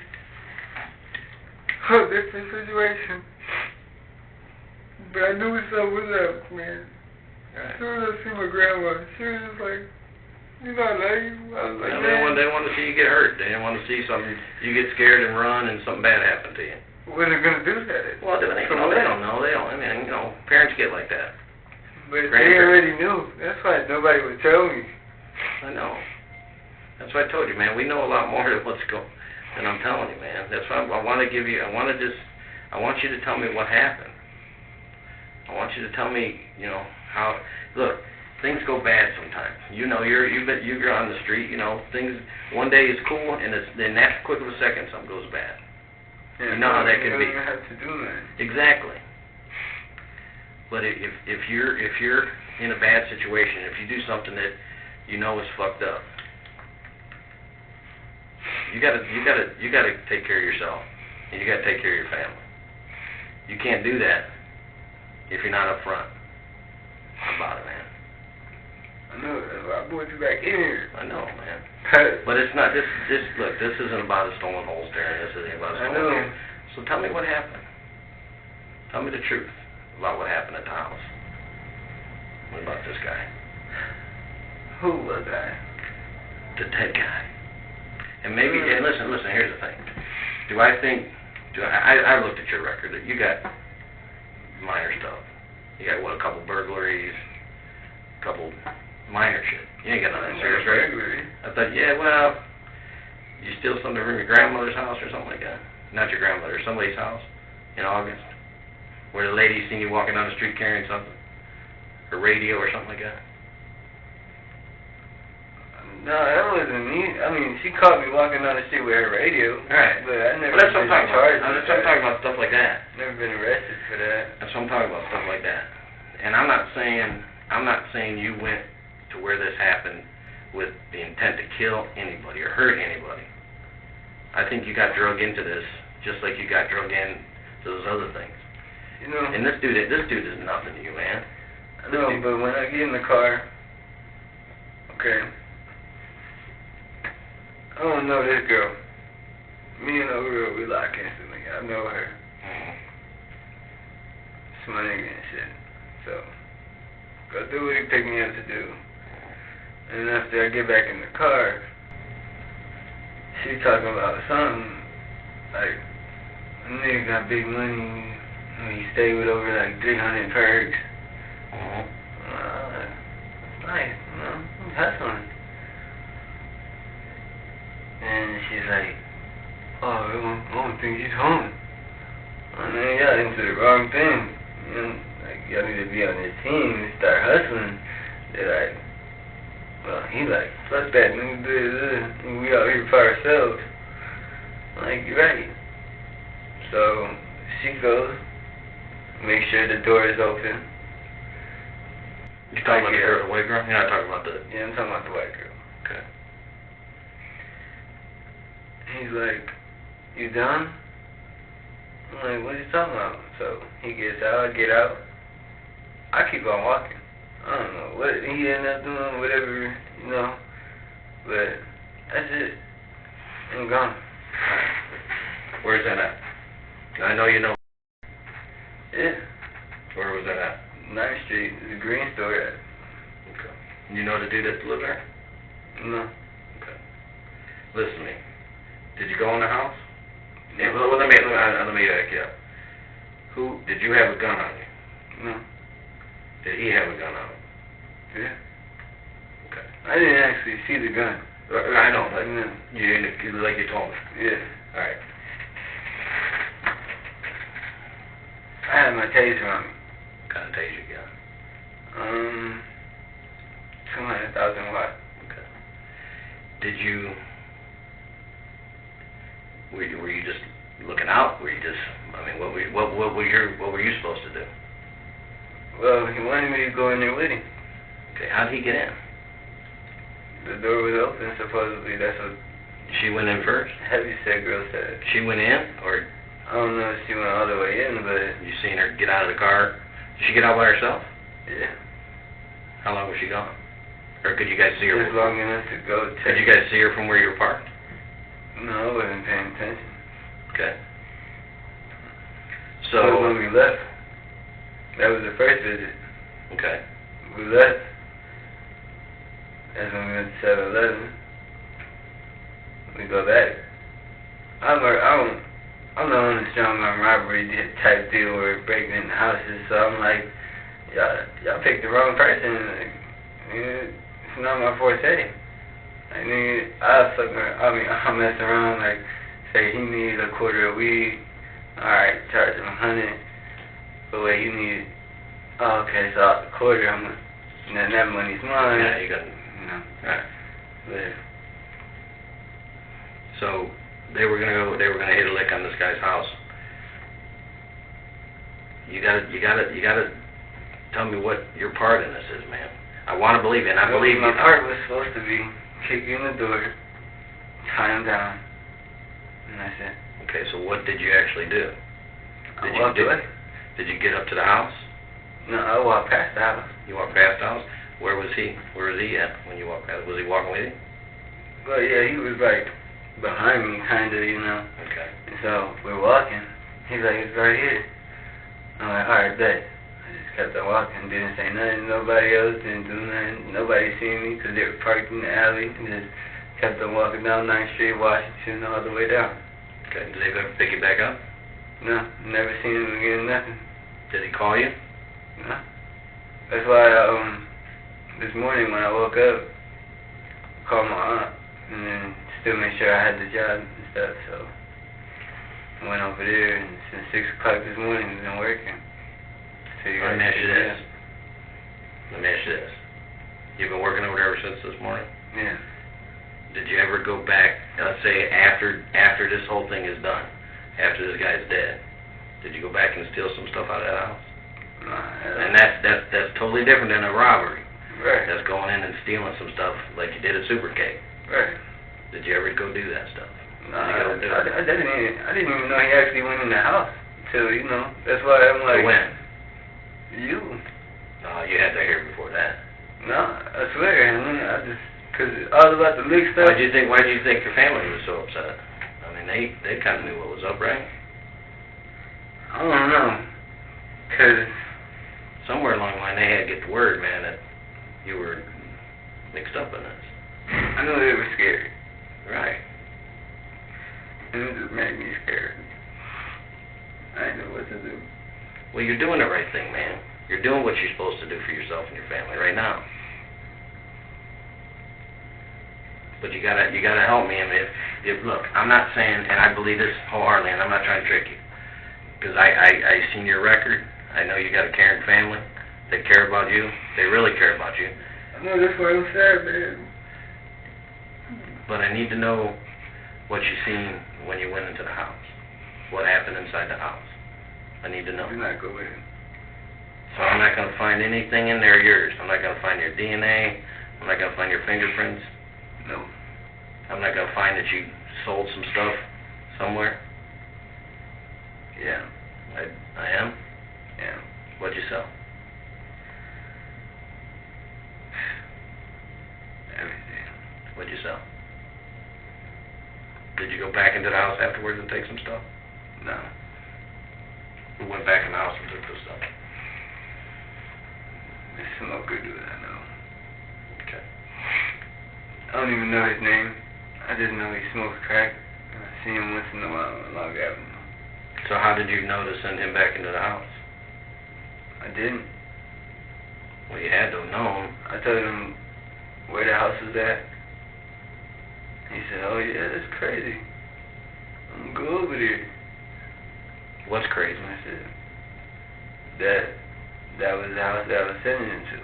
a different situation. But I knew something was up, man. As Right. soon as I see my grandma, she was just like, You know, I love you. I was like, They didn't want to see you get hurt. They didn't want to see something, you get scared and run and something bad happen to you. What are they going to do that? Well, they don't know. They don't. I mean, parents get like that. But they already knew. That's why nobody would tell me. I know. That's why I told you, man. We know a lot more than than I'm telling you, man. That's why I want to give you. I want you to tell me what happened. I want you to tell me, how. Look, things go bad sometimes. You're on the street. Things. One day is cool, and then that quick of a second, something goes bad. Yeah, you know how that can be. You don't have to do that. Exactly. But if you're in a bad situation, if you do something that you know is fucked up, you gotta take care of yourself, and you gotta take care of your family. You can't do that if you're not upfront about it, man. I know. That's why I brought you back in here. I know, man. But it's not this. Look, this isn't about a stolen holster, and this isn't about a stolen. I know. Holster. So tell me what happened. Tell me the truth about what happened at the house. What about this guy? Who was I? The dead guy. And maybe, and listen, here's the thing. I looked at your record. You got minor stuff. You got, a couple burglaries, a couple minor shit. You ain't got nothing serious, right? Burglary. I thought, you steal something from your grandmother's house or something like that. Not your grandmother, somebody's house in August, where the lady seen you walking down the street carrying something, a radio or something like that. No, that wasn't me. I mean, she caught me walking down the street with her radio. Right. But I never That's what been I'm talking charged about. with I'm talking that. about stuff like that. Never been arrested for that. That's what I'm talking about, stuff like that. And I'm not saying you went to where this happened with the intent to kill anybody or hurt anybody. I think you got drug into this just like you got drug into those other things. And this dude is nothing to you, man. I know, but when I get in the car, okay, I don't know this girl. Me and the girl, we lock instantly. I know her. It's my nigga and shit. So, go do what he picked me up to do. And after I get back in the car, she talking about something, like, a nigga got big money, he stayed with over like 300 perks. Nice, I'm hustling. And she's like, oh, I don't think he's home. I mean, y'all into the wrong thing. Like, y'all need to be on this team and start hustling. They're like, well, he like, fuck that, nigga, we out here for ourselves. I'm like, you're right. So, she goes, make sure the door is open. You talking about the white girl? You're not talking about the... Yeah, I'm talking about the white girl. Okay. He's like, you done? I'm like, what are you talking about? So he gets out, I get out. I keep on walking. I don't know what he ended up doing, whatever, But that's it. I'm gone. Alright. Where's that at? I know you know. Yeah. Where was that at? 9th Street, the green store at. Okay. You know the dude that lived there? No. Okay. Listen to me. Did you go in the house? Yeah, well, let me ask you. Did you have a gun on you? No. Did he have a gun on him? Yeah. Okay. I didn't actually see the gun. I know, but No. you didn't, like you told me. Yeah. Alright. I had my taser on me. What kind of taser you got? 200,000 watt. Okay. Did you... Were you just looking out? Were you just... I mean, what were you supposed to do? Well, he wanted me to go in there with him. Okay, how did he get in? The door was open, supposedly. That's what She went in first? heavyset girl said. She went in, or I don't know if she went all the way in, but you seen her get out of the car? Did she get out by herself? yeah. How long was she gone? Or could you guys see her? Just long enough to go check. Could you guys see her from where you were parked? No, I wasn't paying attention. Okay. But So, when we left, that was the first visit. okay. We left. That's when we went to 7-Eleven. We go back. I'm not on the strong arm robbery type deal where we're breaking into houses, so I'm like, y'all picked the wrong person. Like, it's not my forte. I mean, I'll mess around, like, say he needs a quarter of weed. Alright, charge him 100. But wait, you need, oh, okay, so off the quarter, then that money's mine. Yeah, you got, right. But, So they were gonna hit a lick on this guy's house. You gotta tell me what your part in this is, man. I want to believe you, and I believe my you. part was supposed to be kick you in the door, tie him down, and that's it. Okay, so what did you actually do? I walked away. Did you get up to the house? No, I walked past the house. You walked past the house? Where was he? Where was he at when you walked past? Was he walking with you? Well, yeah, he was like behind me, kind of, you know. Okay. And so we're walking. He's like, it's right here. I'm like, alright, bet. I just kept on walking, didn't say nothing. Nobody else didn't do nothing. Nobody seen me because they were parked in the alley. And just kept on walking down 9th Street, Washington, all the way down. Okay. Did they ever pick you back up? No, never seen him again, nothing. Did he call you? No. That's why, this morning when I woke up, called my aunt, and then still make sure I had the job and stuff, so I went over there, and since 6 o'clock this morning, we've been working. So you Let me ask you this. Let me ask you this. You've been working over there ever since this morning? Yeah. Did you ever go back, let's say after this whole thing is done, after this guy's dead, did you go back and steal some stuff out of that house? No, And that's totally different than a robbery. right. That's going in and stealing some stuff like you did at Super Cake. Right. Did you ever go do that stuff? No, Did you go do it? I didn't even know he actually went in the house until, you know, that's why I'm like, When? you. No, you had to hear before that. No, I swear, I just, cause I was about to lick stuff. Why do you think your family was so upset? I mean, they kind of knew what was up, right? I don't know, cause Somewhere along the line, they had to get the word, man, that you were mixed up in this. I knew they were scared. Right. And it just made me scared. I didn't know what to do. Well, you're doing the right thing, man. You're doing what you're supposed to do for yourself and your family right now. But you gotta help me. I mean, if look, I'm not saying, and I believe this wholeheartedly, and I'm not trying to trick you, because I seen your record. I know you got a caring family. They care about you. They really care about you. I know that's what I'm saying, man. But I need to know what you seen when you went into the house. What happened inside the house. I need to know. Do not go in. So I'm not going to find anything in there yours. I'm not going to find your DNA. I'm not going to find your fingerprints. No. I'm not going to find that you sold some stuff somewhere. Yeah. I am? Yeah. What'd you sell? Everything. What'd you sell? Did you go back into the house afterwards and take some stuff? No. Who went back in the house and took the stuff? This smoker dude I know. Okay. I don't even know his name. I just know he smokes crack. I see him once in a while on Log Avenue. So how did you know to send him back into the house? I didn't. Well, you had to have known. I told him where the house was at. He said, oh yeah, that's crazy. I'm gonna go over there. What's crazy? And I said, that was the house that I was sending him to.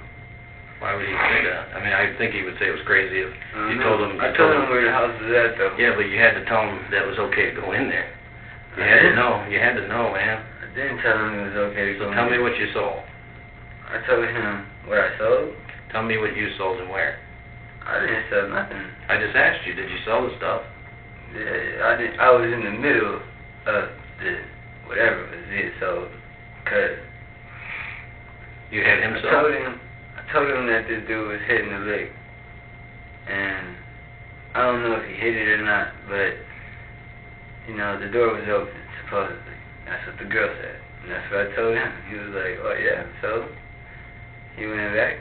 Why would he say that? I mean, I think he would say it was crazy if you No, told him. I told him where the house was at, though. Yeah, but you had to tell him that it was okay to go in there. You I had to didn't. know. You had to know, man. I didn't tell him it was okay to go So in tell me there. what you sold. I told him where I sold. Tell me what you sold and where. I didn't sell nothing. I just asked you, did you sell the stuff? Yeah, I didn't. I was in the middle of the whatever was being sold, cause You had him I sold? told him that this dude was hitting the lick, and I don't know if he hit it or not, but you know the door was open supposedly. That's what the girl said, and that's what I told him. He was like, "Oh yeah," so he went back,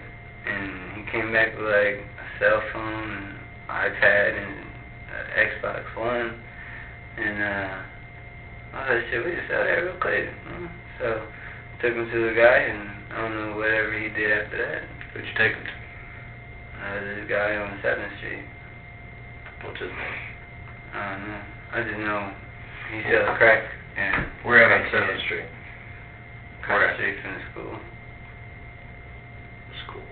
and he came back with like a cell phone and iPad and Xbox One and all that shit. We just out there real quick. So took him to the guy, and I don't know whatever he did after that. Who'd you take him to? This guy on 7th Street. What's his name? I don't know. I just know he sells crack and Where at on 7th Street? crack street from the school. School.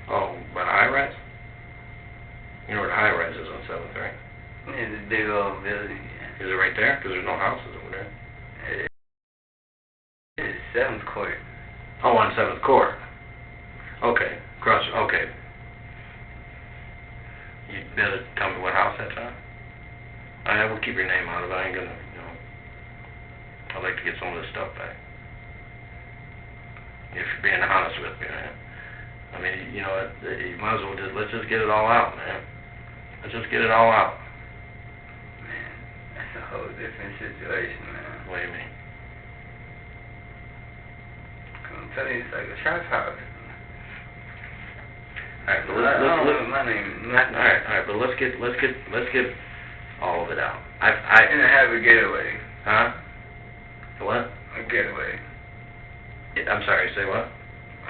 Oh, by the high rise? You know where the high rise is on 7th, right? Yeah, this big old building. Yeah. Is it right there? Because there's no houses over there. It's 7th Court. Oh, on 7th Court. Okay. Okay. You better tell me what house that's on? I will keep your name out of it. I ain't gonna, I'd like to get some of this stuff back. If you're being honest with me, man. I mean, you might as well let's just get it all out, man. Let's just get it all out. Man, that's a whole different situation, man. What do you mean? I'm telling you, it's like a trap house. Alright, but my name. Alright, but let's get all of it out. And I have a getaway. Huh? What? A getaway. I'm sorry, say what?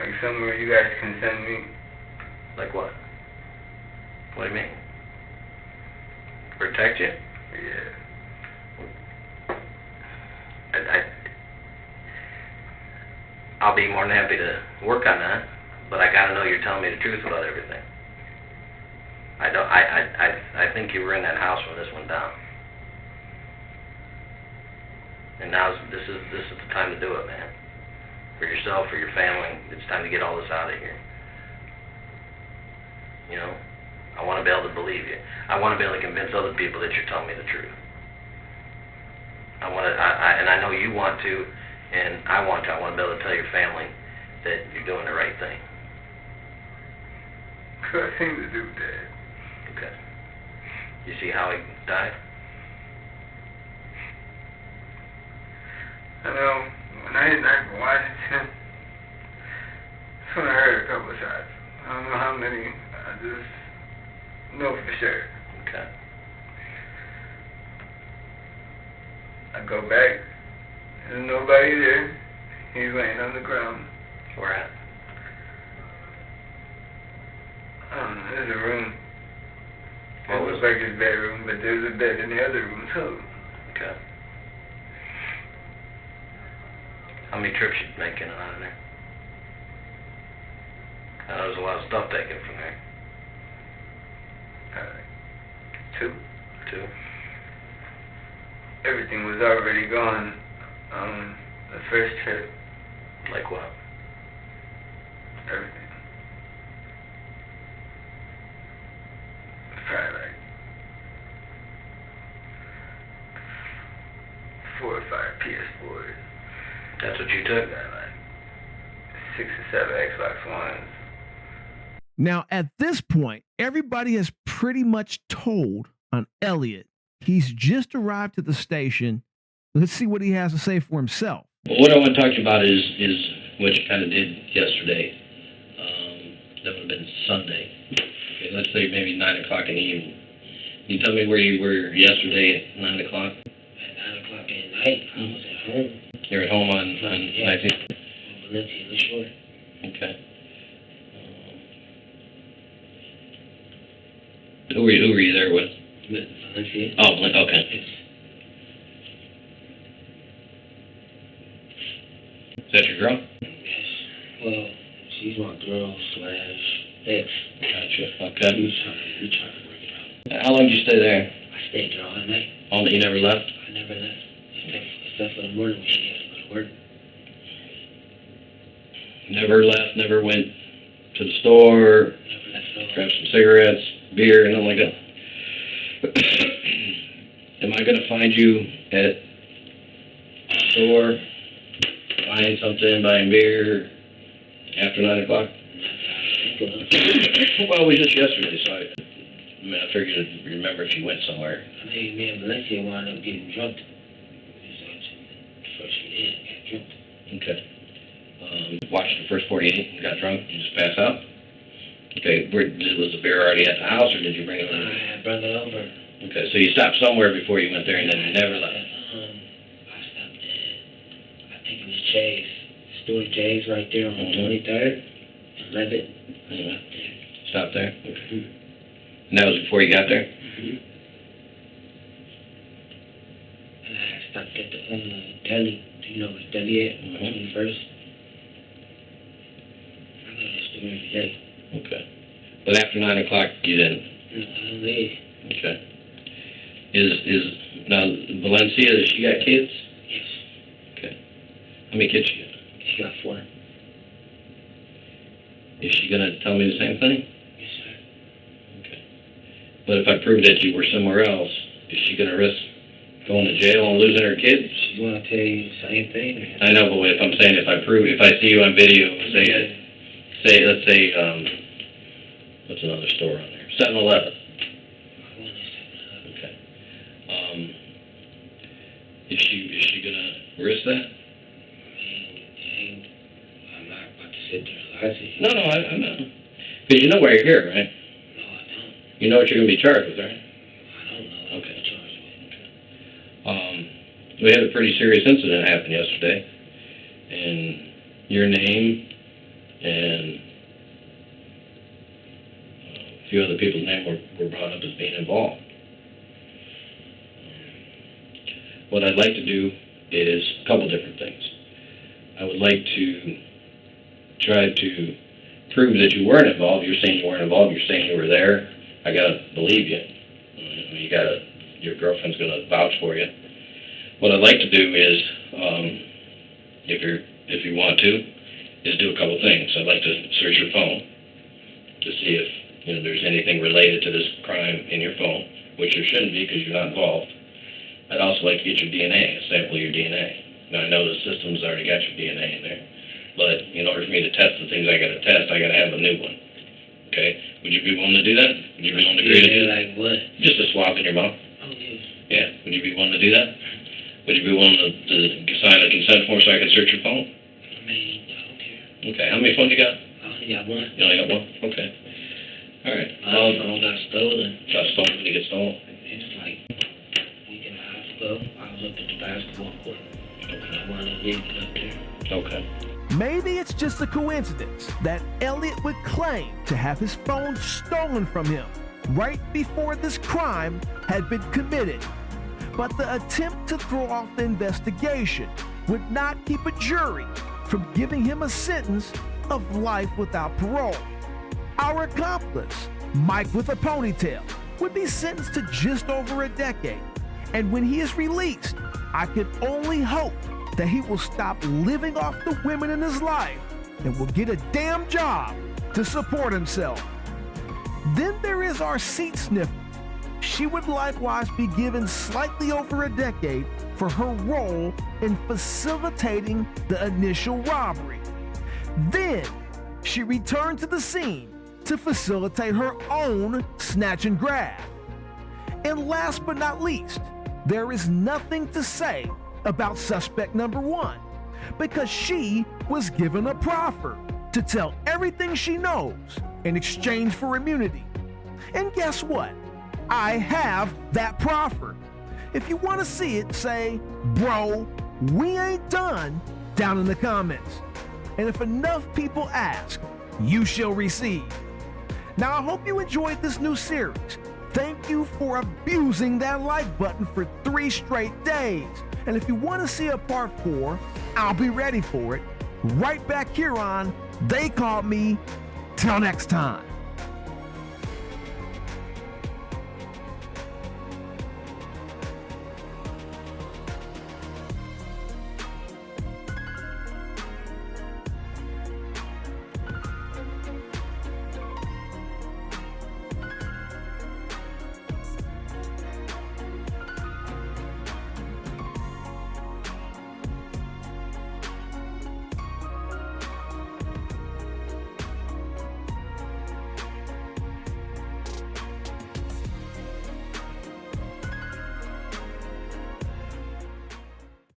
Like somewhere you guys can send me. Like what? What do you mean? Protect you? Yeah. I'll be more than happy to work on that, but I gotta know you're telling me the truth about everything. I think you were in that house when this went down. And this is the time to do it, man. For yourself, for your family, it's time to get all this out of here. I want to be able to believe you. I want to be able to convince other people that you're telling me the truth. And I know you want to, and I want to. I want to be able to tell your family that you're doing the right thing. Good thing to do, Dad. Okay. You see how he died? I know, when I hit knife in Washington, that's when I heard a couple of shots. I don't know how many, I just know for sure. Okay. I go back, there's nobody there. He's laying on the ground. Where at? I don't know, there's a room. What It was looks like his bedroom, but there's a bed in the other room too. Okay. How many trips you make in and out of there? I know there's a lot of stuff taken from there. Two. Two? Everything was already gone on the first trip. Like what? Everything. Probably like 4 or 5 PS4s. That's what you took? Got like 6 or 7 Xbox Ones. Now, at this point, everybody has pretty much told on Elliot. He's just arrived at the station. Let's see what he has to say for himself. Well, what I want to talk to you about is what you kind of did yesterday. That would have been Sunday. Okay, let's say maybe 9 o'clock in the evening. Can you tell me where you were yesterday at 9 o'clock? At 9 o'clock at night, I was at home. You're at home on Yeah. 19th? On Valencia, the shore. Okay. Who were you there with? With Valencia. Oh, okay. Yes. Is that your girl? Yes. Well, she's my girl / ex. Gotcha. Okay. We trying to work it out. How long did you stay there? I stayed there all night. All night? You never left? I never left. Except for the morning when she had to go to work. Never left, never went to the store, Never left at all. grabbed some cigarettes, beer, nothing like that. Am I going to find you at the store, buying something, buying beer, after 9 o'clock? Well, it was just yesterday, so I figured you'd remember if you went somewhere. I mean, me and Valencia wound up getting drunk. First we did, got drunk. Okay. Watched the first 48 and got drunk and just passed out? Okay, was the beer already at the house, or did you bring it over? I brought it over. Okay, so you stopped somewhere before you went there and then never left. I stopped at, I think it was Jay's. Store Jay's right there on 23rd and Levitt. I stopped there. Stopped there? Okay. And that was before you got there? And I stopped at the deli. Do you know where the deli at? 21st. I go to the store every day. Okay. But after 9 o'clock, you didn't? I don't leave. Okay. Now, Valencia, has she got kids? Yes. Okay. How many kids she got? She got 4. Is she going to tell me the same thing? Yes, sir. Okay. But if I prove that you were somewhere else, is she going to risk going to jail and losing her kids? She's going to tell you the same thing? Or? I know, but if I'm saying if I see you on video, let's say, what's another store on there? 7-Eleven. Okay. Is she going to risk that? I'm not about to sit there and lie to you. No, I'm not. Because you know why you're here, right? No, I don't. You know what you're going to be charged with, right? I don't know. Okay. What charge with. We had a pretty serious incident happen yesterday, and your name and a few other people's names were brought up as being involved. What I'd like to do is a couple different things. I would like to try to prove that you weren't involved. You're saying you weren't involved. You're saying you were there. I gotta believe you. Your girlfriend's gonna vouch for you. What I'd like to do is, if you want to, is do a couple things. I'd like to search your phone to see if there's anything related to this crime in your phone, which there shouldn't be because you're not involved. I'd also like to get your DNA, a sample of your DNA. Now I know the system's already got your DNA in there, but in order for me to test the things I gotta test, I gotta have a new one. Okay? Would you be willing to do that? Would you be willing to agree to do that? Like what? Just a swab in your mouth. Oh, yes. Yeah. Would you be willing to do that? Would you be willing to sign a consent form so I can search your phone? I mean, I don't care. Okay. How many phones you got? I only got one. You only got one? Okay. All right. My phone got stolen. Got stolen? Did it get stolen? It's like a week and a half ago. I was up at the basketball court. And I wanted to leave it up there. Okay. Maybe it's just a coincidence that Elliot would claim to have his phone stolen from him right before this crime had been committed. But the attempt to throw off the investigation would not keep a jury from giving him a sentence of life without parole. Our accomplice, Mike with a ponytail, would be sentenced to just over a decade. And when he is released, I can only hope that he will stop living off the women in his life and will get a damn job to support himself. Then there is our seat sniffer. She would likewise be given slightly over a decade for her role in facilitating the initial robbery. Then she returned to the scene to facilitate her own snatch and grab. And last but not least, there is nothing to say about suspect number 1 because she was given a proffer to tell everything she knows in exchange for immunity. And guess what? I have that proffer. If you want to see it, say, "Bro, we ain't done," down in the comments. And if enough people ask, you shall receive. Now, I hope you enjoyed this new series. Thank you for abusing that like button for 3 straight days. And if you want to see a part 4, I'll be ready for it right back here on They Called Me. Till next time.